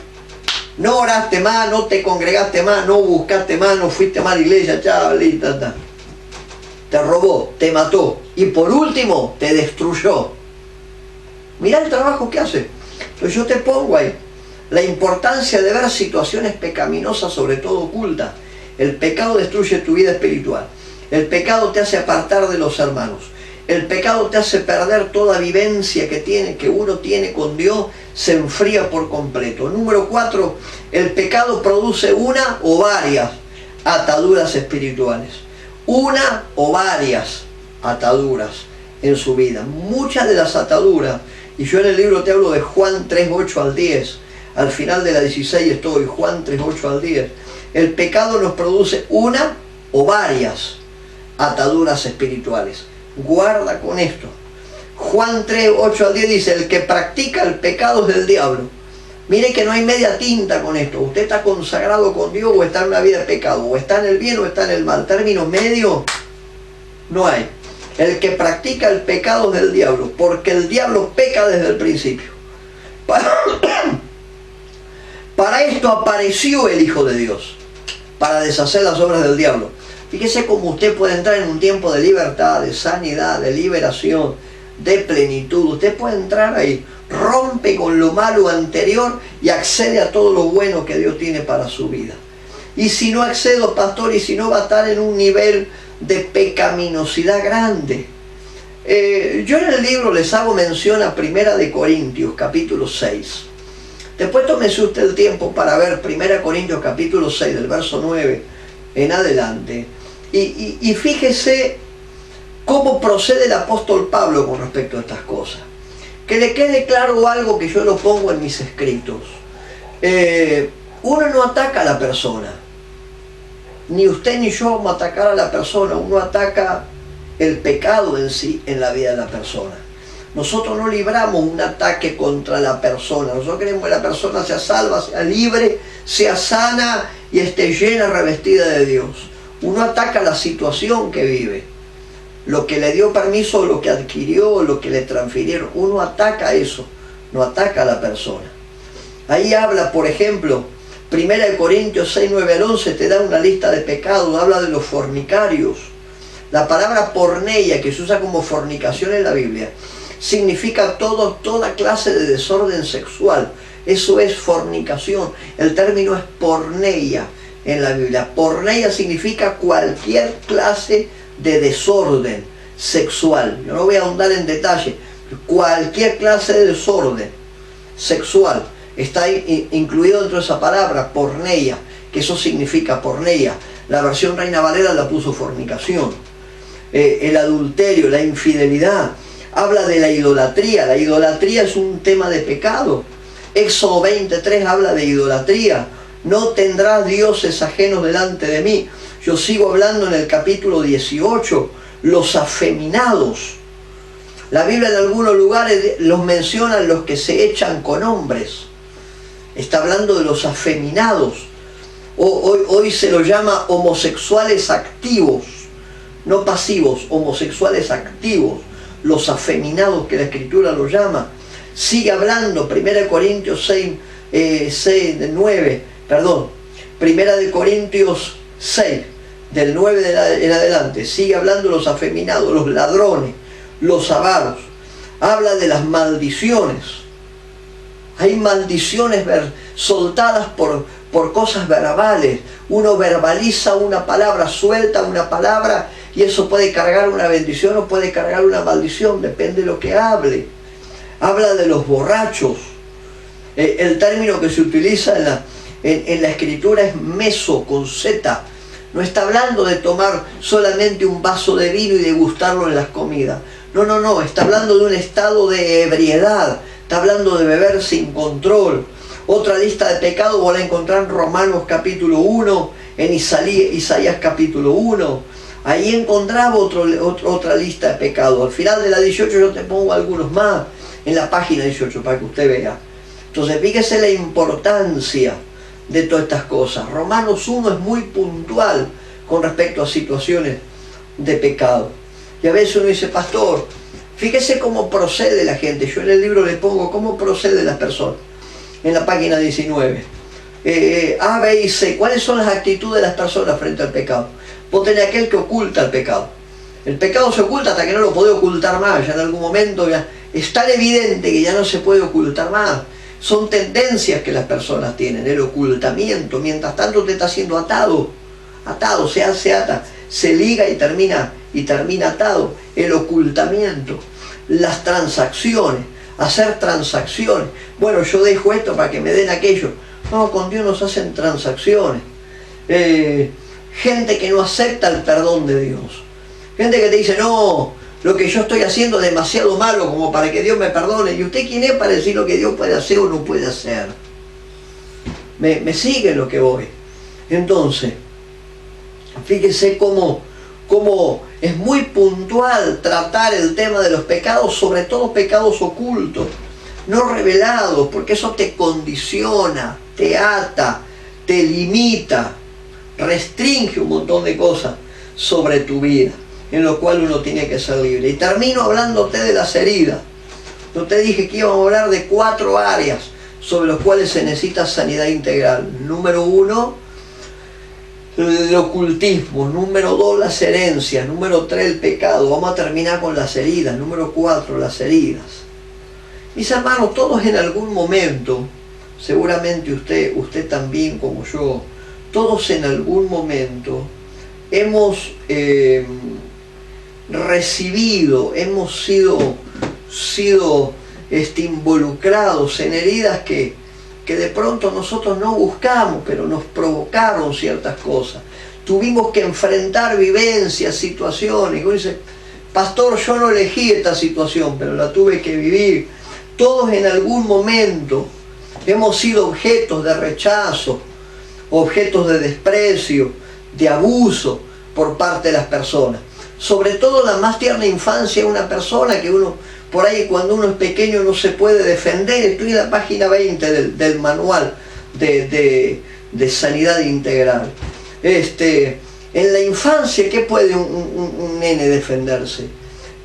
No oraste más, no te congregaste más, no buscaste más, no fuiste más a la iglesia, chavalita. Te robó, te mató. Y por último, te destruyó. Mirá el trabajo que hace. Entonces yo te pongo ahí la importancia de ver situaciones pecaminosas, sobre todo ocultas. El pecado destruye tu vida espiritual. El pecado te hace apartar de los hermanos. El pecado te hace perder toda vivencia que uno tiene con Dios, se enfría por completo. Número 4, el pecado produce una o varias ataduras espirituales. Una o varias ataduras en su vida. Muchas de las ataduras, y yo en el libro te hablo de Juan 3, 8 al 10, al final de la 16 estoy, Juan 3, 8 al 10. El pecado nos produce una o varias ataduras espirituales. Guarda con esto. Juan 3, 8 al 10 dice, el que practica el pecado es del diablo. Mire que no hay media tinta con esto. Usted está consagrado con Dios o está en una vida de pecado, o está en el bien o está en el mal. Término medio no hay. El que practica el pecado es del diablo, porque el diablo peca desde el principio. Para esto apareció el Hijo de Dios, para deshacer las obras del diablo. Fíjese cómo usted puede entrar en un tiempo de libertad, de sanidad, de liberación, de plenitud. Usted puede entrar ahí, rompe con lo malo anterior y accede a todo lo bueno que Dios tiene para su vida. Y si no accedo, pastor, y si no, va a estar en un nivel de pecaminosidad grande. Yo en el libro les hago mención a 1 de Corintios, capítulo 6. Después tómese usted el tiempo para ver 1 Corintios, capítulo 6, del verso 9 en adelante. Y fíjese cómo procede el apóstol Pablo con respecto a estas cosas. Que le quede claro algo que yo lo pongo en mis escritos. Uno no ataca a la persona. Ni usted ni yo vamos a atacar a la persona. Uno ataca el pecado en sí, en la vida de la persona. Nosotros no libramos un ataque contra la persona. Nosotros queremos que la persona sea salva, sea libre, sea sana y esté llena, revestida de Dios. Uno ataca la situación que vive, lo que le dio permiso, lo que adquirió, lo que le transfirieron. Uno ataca eso, no ataca a la persona. Ahí habla, por ejemplo, 1 Corintios 6, 9 al 11 te da una lista de pecados, habla de los fornicarios. La palabra porneia, que se usa como fornicación en la Biblia, significa toda clase de desorden sexual. Eso es fornicación. El término es porneia en la Biblia. Porneia significa cualquier clase de desorden sexual. Yo no voy a ahondar en detalle. Cualquier clase de desorden sexual está incluido dentro de esa palabra, porneia, que eso significa porneia. La versión Reina Valera la puso fornicación. El adulterio, la infidelidad. Habla de la idolatría. La idolatría es un tema de pecado. Éxodo 23 habla de idolatría. No tendrás dioses ajenos delante de mí. Yo sigo hablando en el capítulo 18. Los afeminados. La Biblia en algunos lugares los menciona los que se echan con hombres. Está hablando de los afeminados. Hoy se los llama homosexuales activos, no pasivos, homosexuales activos, los afeminados que la Escritura los llama. Sigue hablando, 1 Corintios 1 Corintios 6, del 9 en adelante, sigue hablando de los afeminados, los ladrones, los avaros. Habla de las maldiciones. Hay maldiciones soltadas por cosas verbales. Uno verbaliza una palabra, suelta una palabra, y eso puede cargar una bendición o puede cargar una maldición, depende de lo que hable. Habla de los borrachos. El término que se utiliza en la Escritura es meso, con Z. No está hablando de tomar solamente un vaso de vino y degustarlo en las comidas. No, está hablando de un estado de ebriedad. Está hablando de beber sin control. Otra lista de pecados vos la encontrás en Romanos capítulo 1, en Isaías capítulo 1. Ahí encontraba otra lista de pecados. Al final de la 18 yo te pongo algunos más en la página 18 para que usted vea. Entonces fíjese la importancia de todas estas cosas. Romanos 1 es muy puntual con respecto a situaciones de pecado. Y a veces uno dice, pastor, fíjese cómo procede la gente. Yo en el libro le pongo cómo proceden las personas. En la página 19. A, B y C. ¿Cuáles son las actitudes de las personas frente al pecado? Vos tenés aquel que oculta el pecado. El pecado se oculta hasta que no lo podés ocultar más. Ya en algún momento ya es tan evidente que ya no se puede ocultar más. Son tendencias que las personas tienen. El ocultamiento. Mientras tanto te está siendo atado. Atado, se ata. Se liga y termina atado. El ocultamiento. Las transacciones. Hacer transacciones. Bueno, yo dejo esto para que me den aquello. No, con Dios nos hacen transacciones. Gente que no acepta el perdón de Dios. Gente que te dice, no, lo que yo estoy haciendo es demasiado malo como para que Dios me perdone. ¿Y usted quién es para decir lo que Dios puede hacer o no puede hacer? Me sigue lo que voy. Entonces, fíjese cómo es muy puntual tratar el tema de los pecados, sobre todo pecados ocultos, no revelados, porque eso te condiciona, te ata, te limita, restringe un montón de cosas sobre tu vida, en lo cual uno tiene que ser libre. Y termino hablándote de las heridas. Yo te dije que íbamos a hablar de 4 áreas sobre las cuales se necesita sanidad integral. Número 1, el ocultismo. Número 2, las herencias. Número 3, el pecado. Vamos a terminar con las heridas. Número 4, las heridas. Mis hermanos, todos en algún momento, seguramente usted también como yo, todos en algún momento hemos recibido, hemos sido involucrados en heridas que de pronto nosotros no buscamos, pero nos provocaron ciertas cosas. Tuvimos que enfrentar vivencias, situaciones. Y uno dice, pastor, yo no elegí esta situación, pero la tuve que vivir. Todos en algún momento hemos sido objetos de rechazo, objetos de desprecio, de abuso por parte de las personas. Sobre todo la más tierna infancia de una persona que uno, por ahí cuando uno es pequeño no se puede defender. Estoy en la página 20 del manual de sanidad integral. En la infancia, ¿qué puede un nene defenderse?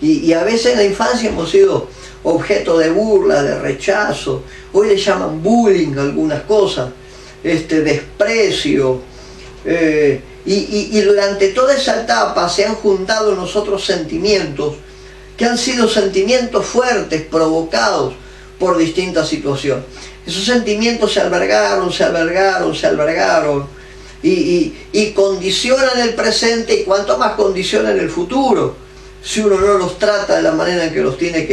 Y a veces en la infancia hemos sido objeto de burla, de rechazo. Hoy le llaman bullying algunas cosas, desprecio. Y durante toda esa etapa se han juntado en nosotros sentimientos que han sido sentimientos fuertes, provocados por distintas situaciones. Esos sentimientos se albergaron y condicionan el presente, y cuanto más condicionan el futuro. si uno no los trata de la manera en que los tiene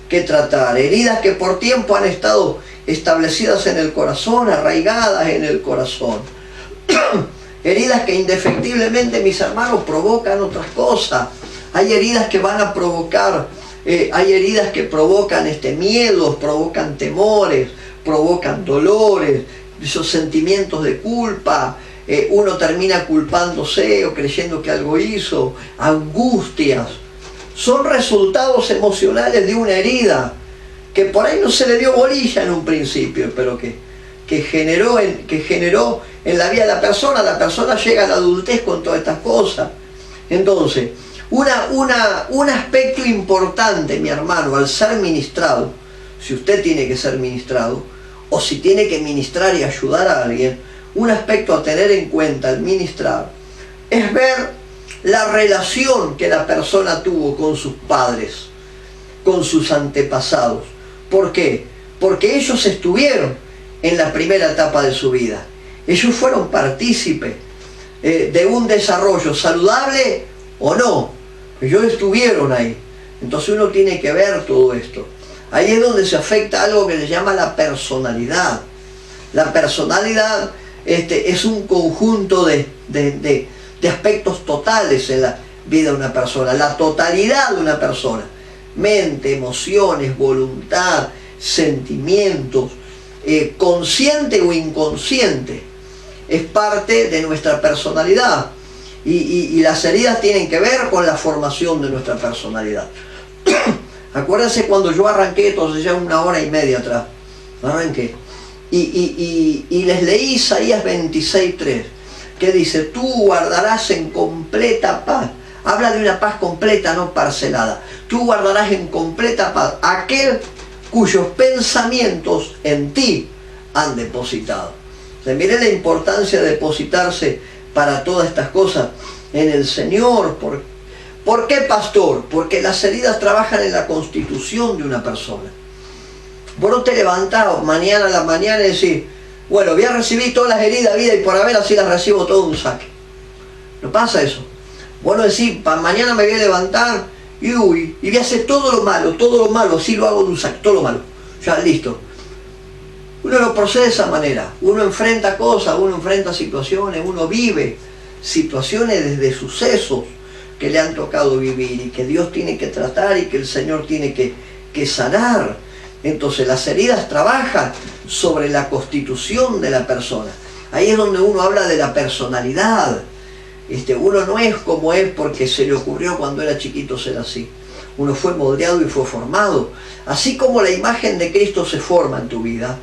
que tratar. Heridas que por tiempo han estado establecidas en el corazón, arraigadas en el corazón. Heridas que indefectiblemente, mis hermanos, provocan otras cosas. Hay heridas que van a provocar, hay heridas que provocan miedos, provocan temores, provocan dolores, esos sentimientos de culpa. Uno termina culpándose o creyendo que algo hizo, angustias. Son resultados emocionales de una herida que por ahí no se le dio bolilla en un principio, pero que generó en la vida de la persona llega a la adultez con todas estas cosas. Entonces, un aspecto importante, mi hermano, al ser ministrado, si usted tiene que ser ministrado, o si tiene que ministrar y ayudar a alguien, un aspecto a tener en cuenta al ministrar, es ver la relación que la persona tuvo con sus padres, con sus antepasados. ¿Por qué? Porque ellos estuvieron en la primera etapa de su vida. Ellos fueron partícipes de un desarrollo saludable o no. Ellos estuvieron ahí. Entonces uno tiene que ver todo esto. Ahí es donde se afecta algo que se llama la personalidad. La personalidad es un conjunto de aspectos totales en la vida de una persona. La totalidad de una persona. Mente, emociones, voluntad, sentimientos, consciente o inconsciente, es parte de nuestra personalidad. Y las heridas tienen que ver con la formación de nuestra personalidad. Acuérdense cuando yo arranqué, entonces ya 1 hora y media atrás, arranqué, y les leí Isaías 26:3, que dice: tú guardarás en completa paz. Habla de una paz completa, no parcelada. Tú guardarás en completa paz aquel cuyos pensamientos en ti han depositado. Miren la importancia de depositarse para todas estas cosas en el Señor. ¿Por qué, pastor? Porque las heridas trabajan en la constitución de una persona. Vos no te levantás mañana a la mañana y decís: bueno, voy a recibir todas las heridas, vida y por haber, así las recibo todo de un saque. No pasa eso. Vos no decís: mañana me voy a levantar y voy a hacer todo lo malo, así lo hago de un saque, todo lo malo. Ya, listo. Uno no procede de esa manera. Uno enfrenta cosas, uno enfrenta situaciones, uno vive situaciones desde sucesos que le han tocado vivir y que Dios tiene que tratar y que el Señor tiene que sanar. Entonces las heridas trabajan sobre la constitución de la persona. Ahí es donde uno habla de la personalidad. Uno no es como es porque se le ocurrió cuando era chiquito ser así. Uno fue moldeado y fue formado. Así como la imagen de Cristo se forma en tu vida,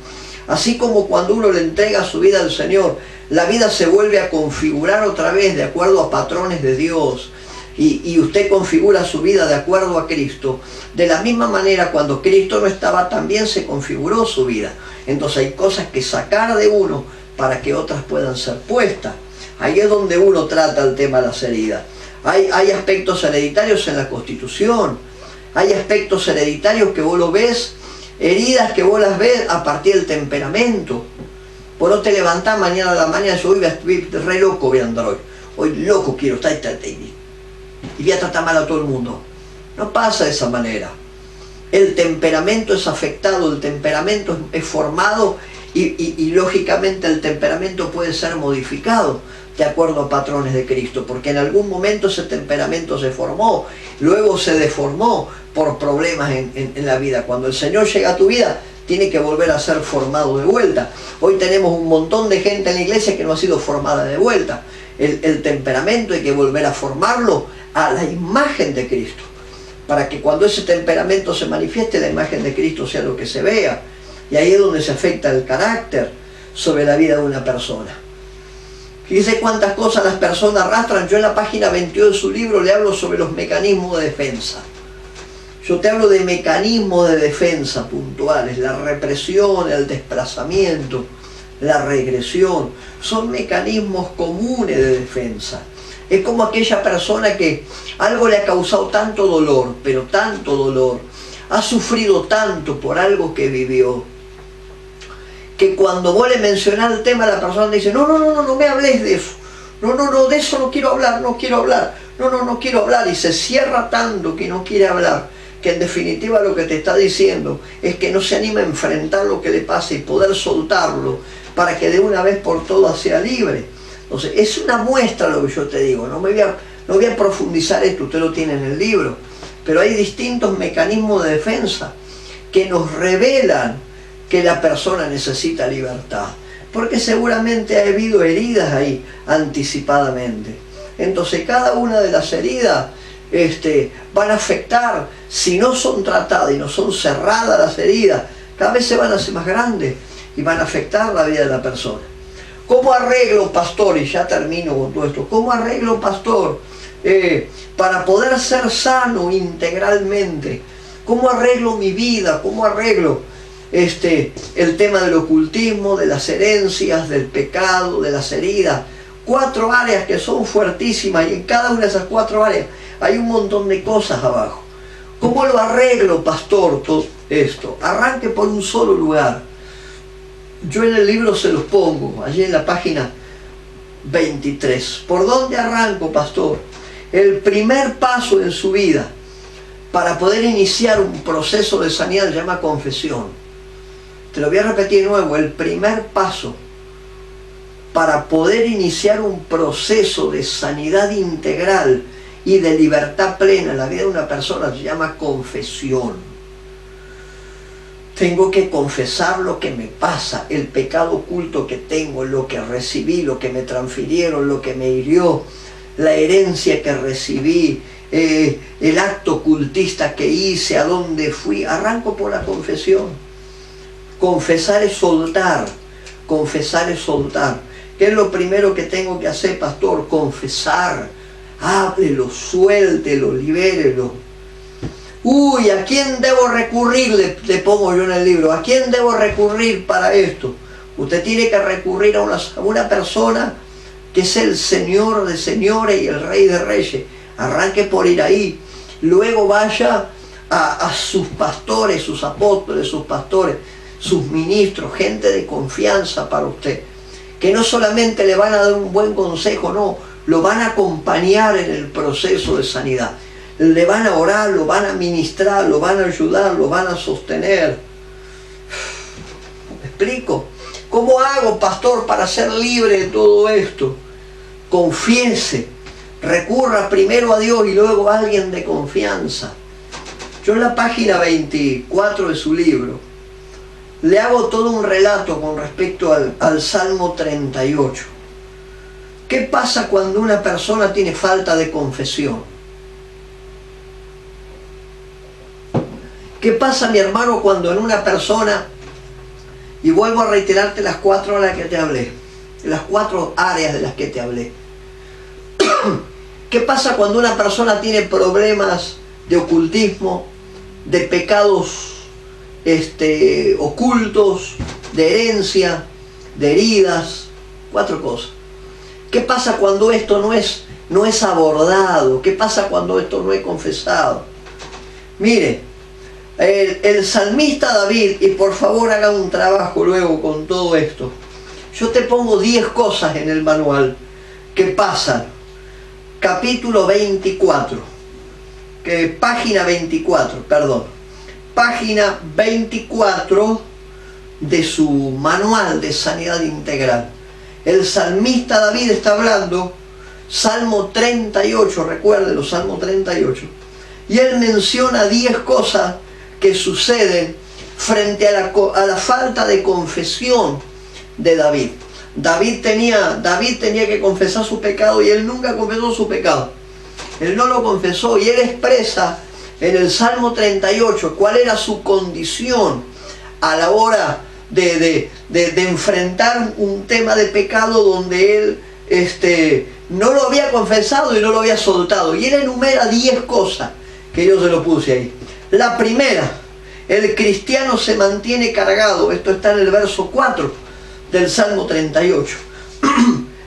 así como cuando uno le entrega su vida al Señor, la vida se vuelve a configurar otra vez de acuerdo a patrones de Dios. Y usted configura su vida de acuerdo a Cristo. De la misma manera, cuando Cristo no estaba, también se configuró su vida. Entonces hay cosas que sacar de uno para que otras puedan ser puestas. Ahí es donde uno trata el tema de las heridas. Hay aspectos hereditarios en la constitución. Hay aspectos hereditarios que vos lo ves, heridas que vos las ves a partir del temperamento. Vos no te levantás mañana a la mañana y decís: hoy voy a re loco voy a andar hoy. Hoy loco quiero estar y voy a tratar mal a todo el mundo. No pasa de esa manera. El temperamento es afectado, el temperamento es formado y lógicamente el temperamento puede ser modificado de acuerdo a patrones de Cristo, porque en algún momento ese temperamento se formó, luego se deformó por problemas en la vida. Cuando el Señor llega a tu vida, tiene que volver a ser formado de vuelta. Hoy tenemos un montón de gente en la iglesia que no ha sido formada de vuelta. El temperamento hay que volver a formarlo a la imagen de Cristo, para que cuando ese temperamento se manifieste, la imagen de Cristo sea lo que se vea. Y ahí es donde se afecta el carácter sobre la vida de una persona. Fíjese cuántas cosas las personas arrastran. Yo en la página 22 de su libro le hablo sobre los mecanismos de defensa. Yo te hablo de mecanismos de defensa puntuales: la represión, el desplazamiento, la regresión. Son mecanismos comunes de defensa. Es como aquella persona que algo le ha causado tanto dolor, pero tanto dolor, ha sufrido tanto por algo que vivió, que cuando vos le mencionás el tema, la persona dice: no me hables de eso, no, de eso no quiero hablar, no quiero hablar, y se cierra tanto que no quiere hablar, que en definitiva lo que te está diciendo es que no se anima a enfrentar lo que le pasa y poder soltarlo para que de una vez por todas sea libre. Entonces, es una muestra lo que yo te digo, no voy a profundizar esto, usted lo tiene en el libro, pero hay distintos mecanismos de defensa que nos revelan que la persona necesita libertad, porque seguramente ha habido heridas ahí anticipadamente. Entonces cada una de las heridas van a afectar, si no son tratadas y no son cerradas las heridas, cada vez se van a hacer más grandes y van a afectar la vida de la persona. ¿Cómo arreglo, pastor? Y ya termino con todo esto. ¿Cómo arreglo, pastor? Para poder ser sano integralmente. ¿Cómo arreglo mi vida? ¿Cómo arreglo el tema del ocultismo, de las herencias, del pecado, de las heridas? 4 áreas que son fuertísimas, y en cada una de esas 4 áreas hay un montón de cosas abajo. ¿Cómo lo arreglo, pastor, todo esto? Arranque por un solo lugar. Yo en el libro se los pongo, allí en la página 23. ¿Por dónde arranco, pastor? El primer paso en su vida para poder iniciar un proceso de sanidad se llama confesión. Te lo voy a repetir de nuevo. El primer paso para poder iniciar un proceso de sanidad integral y de libertad plena en la vida de una persona se llama confesión. Tengo que confesar lo que me pasa, el pecado oculto que tengo, lo que recibí, lo que me transfirieron, lo que me hirió, la herencia que recibí, el acto ocultista que hice, a dónde fui. Arranco por la confesión. Confesar es soltar. Confesar es soltar. ¿Qué es lo primero que tengo que hacer, pastor? Confesar. Háblelo, suéltelo, libérelo. Uy, ¿a quién debo recurrir? Le pongo yo en el libro. ¿A quién debo recurrir para esto? Usted tiene que recurrir a una persona que es el Señor de señores y el Rey de reyes. Arranque por ir ahí. Luego vaya a sus pastores, sus apóstoles, sus pastores, sus ministros, gente de confianza para usted. Que no solamente le van a dar un buen consejo, no, lo van a acompañar en el proceso de sanidad. Le van a orar, lo van a ministrar, lo van a ayudar, lo van a sostener. ¿Me explico? ¿Cómo hago, pastor, para ser libre de todo esto? Confiese, recurra primero a Dios y luego a alguien de confianza. Yo en la página 24 de su libro le hago todo un relato con respecto al Salmo 38. ¿Qué pasa cuando una persona tiene falta de confesión? ¿Qué pasa, mi hermano, cuando en una persona, y vuelvo a reiterarte las 4 áreas que te hablé, las 4 áreas de las que te hablé? ¿Qué pasa cuando una persona tiene problemas de ocultismo, de pecados ocultos, de herencia, de heridas? 4 cosas. ¿Qué pasa cuando esto no es abordado? ¿Qué pasa cuando esto no es confesado? Mire, el salmista David, y por favor haga un trabajo luego con todo esto, yo te pongo 10 cosas en el manual que pasan. Capítulo 24, página 24, perdón, página 24 de su manual de sanidad integral. El salmista David está hablando, Salmo 38, recuérdenlo, Salmo 38, y él menciona 10 cosas que suceden frente a la falta de confesión de David. David tenía que confesar su pecado y él nunca confesó su pecado. Él no lo confesó y él expresa en el Salmo 38 cuál era su condición a la hora de enfrentar un tema de pecado donde él no lo había confesado y no lo había soltado. Y él enumera 10 cosas que yo se lo puse ahí. La primera, el cristiano se mantiene cargado. Esto está en el verso 4 del Salmo 38.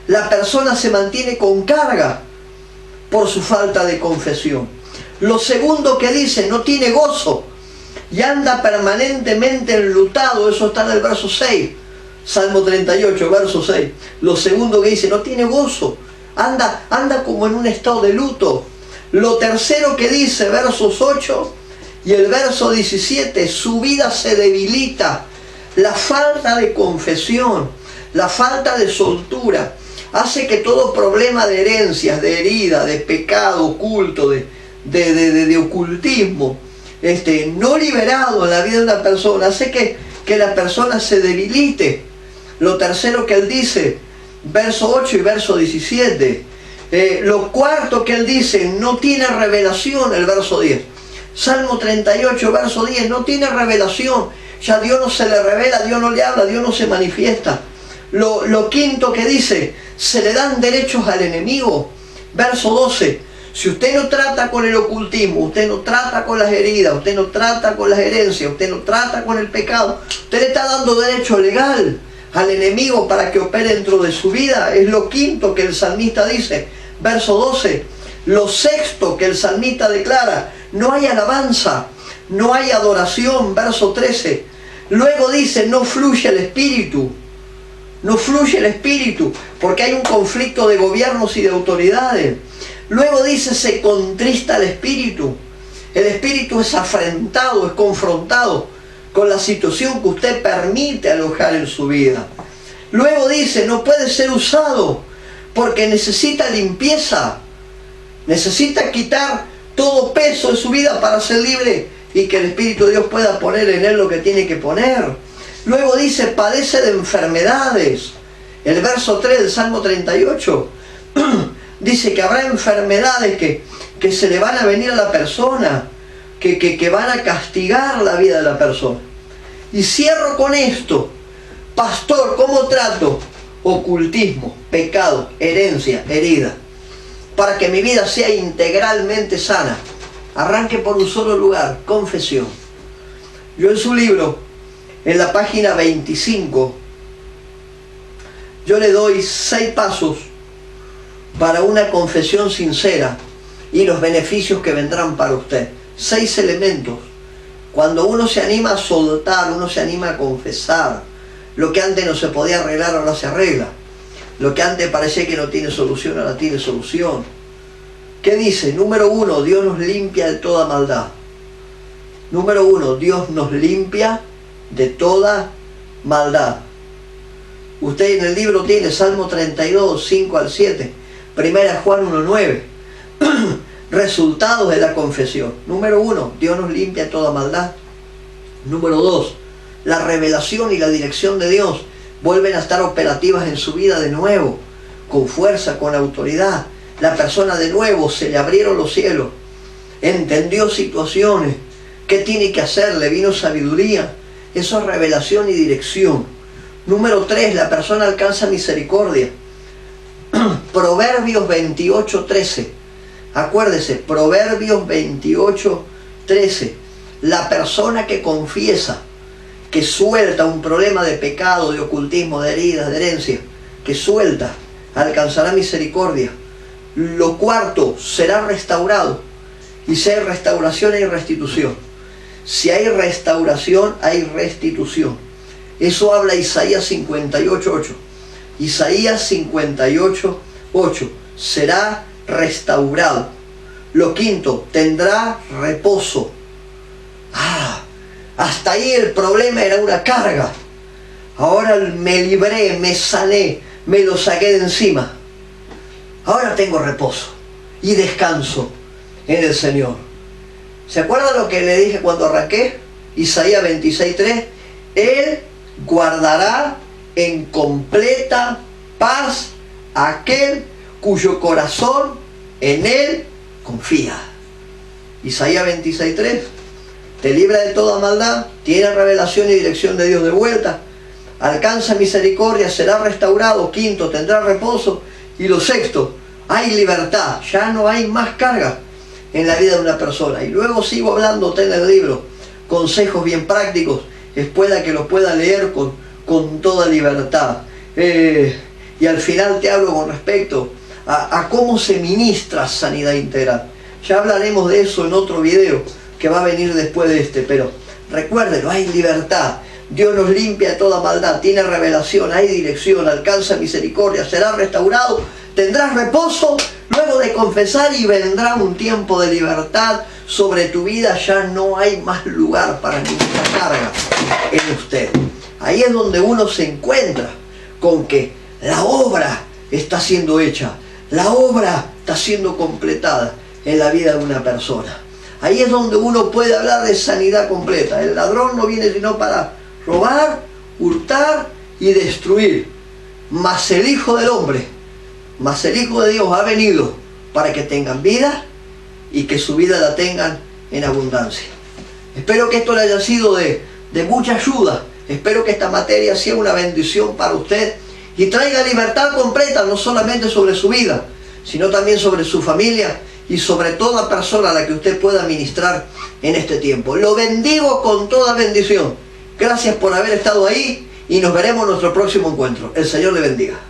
La persona se mantiene con carga por su falta de confesión. Lo segundo que dice, no tiene gozo y anda permanentemente enlutado. Eso está en el verso 6. Salmo 38, verso 6. Lo segundo que dice, no tiene gozo, anda como en un estado de luto. Lo tercero que dice, versos 8 y el verso 17, su vida se debilita. La falta de confesión, la falta de soltura, hace que todo problema de herencias, de herida, de pecado oculto, de ocultismo, no liberado en la vida de una persona, hace que la persona se debilite. Lo tercero que él dice, verso 8 y verso 17. Lo cuarto que él dice, no tiene revelación, el verso 10. Salmo 38, verso 10, no tiene revelación. Ya Dios no se le revela, Dios no le habla, Dios no se manifiesta. Lo quinto que dice, se le dan derechos al enemigo. Verso 12, si usted no trata con el ocultismo, usted no trata con las heridas, usted no trata con las herencias, usted no trata con el pecado, usted le está dando derecho legal al enemigo para que opere dentro de su vida. Es lo quinto que el salmista dice. Verso 12, lo sexto que el salmista declara, no hay alabanza, no hay adoración. Verso 13, luego dice, no fluye el espíritu. No fluye el espíritu, porque hay un conflicto de gobiernos y de autoridades. Luego dice, se contrista el espíritu. El espíritu es afrentado, es confrontado con la situación que usted permite alojar en su vida. Luego dice, no puede ser usado, porque necesita limpieza. Necesita quitar todo peso de su vida para ser libre y que el Espíritu de Dios pueda poner en él lo que tiene que poner. Luego dice, padece de enfermedades. El verso 3 del Salmo 38 dice que habrá enfermedades que se le van a venir a la persona, que van a castigar la vida de la persona. Y cierro con esto. Pastor, ¿cómo trato? Ocultismo, pecado, herencia, herida, para que mi vida sea integralmente sana. Arranque por un solo lugar, confesión. Yo en su libro, en la página 25, yo le doy 6 pasos para una confesión sincera y los beneficios que vendrán para usted. 6 elementos. Cuando uno se anima a soltar, uno se anima a confesar. Lo que antes no se podía arreglar, ahora se arregla. Lo que antes parecía que no tiene solución, ahora tiene solución. ¿Qué dice? Número 1, Dios nos limpia de toda maldad. Número 1, Dios nos limpia de toda maldad. Usted en el libro tiene Salmo 32, 5 al 7, 1 Juan 1, 9. Resultados de la confesión. Número 1, Dios nos limpia de toda maldad. Número 2, la revelación y la dirección de Dios vuelven a estar operativas en su vida de nuevo, con fuerza, con autoridad. La persona de nuevo se le abrieron los cielos, entendió situaciones, qué tiene que hacer, le vino sabiduría. Eso es revelación y dirección. Número 3, la persona alcanza misericordia. Proverbios 28, 13. Acuérdese, Proverbios 28, 13. La persona que confiesa, que suelta un problema de pecado, de ocultismo, de heridas, de herencia, que suelta, alcanzará misericordia. Lo cuarto, será restaurado. Y si hay restauración, hay restitución. Si hay restauración, hay restitución. Eso habla Isaías 58, 8. Isaías 58, 8. Será restaurado. Lo quinto, tendrá reposo. Hasta ahí el problema era una carga. Ahora me libré, me sané, me lo saqué de encima. Ahora tengo reposo y descanso en el Señor. ¿Se acuerdan lo que le dije cuando arranqué? Isaías 26, 3. Él guardará en completa paz a aquel cuyo corazón en él confía. Isaías 26, 3. Te libra de toda maldad, tiene revelación y dirección de Dios de vuelta, alcanza misericordia, será restaurado. Quinto, tendrá reposo. Y lo sexto, hay libertad, ya no hay más carga en la vida de una persona. Y luego sigo hablándote en el libro, consejos bien prácticos, espera que los pueda leer con toda libertad. Y al final te hablo con respecto a cómo se ministra sanidad integral. Ya hablaremos de eso en otro video que va a venir después de este, pero recuérdelo, hay libertad. Dios nos limpia de toda maldad, tiene revelación, hay dirección, alcanza misericordia, será restaurado, Tendrás reposo luego de confesar y vendrá un tiempo de libertad sobre tu vida. Ya no hay más lugar para ninguna carga en usted. Ahí es donde uno se encuentra con que la obra está siendo hecha, la obra está siendo completada en la vida de una persona. Ahí es donde uno puede hablar de sanidad completa. El ladrón no viene sino para robar, hurtar y destruir. Mas el Hijo del Hombre, mas el Hijo de Dios ha venido para que tengan vida y que su vida la tengan en abundancia. Espero que esto le haya sido de mucha ayuda. Espero que esta materia sea una bendición para usted y traiga libertad completa, no solamente sobre su vida, sino también sobre su familia y sobre toda persona a la que usted pueda ministrar en este tiempo. Lo bendigo con toda bendición. Gracias por haber estado ahí y nos veremos en nuestro próximo encuentro. El Señor le bendiga.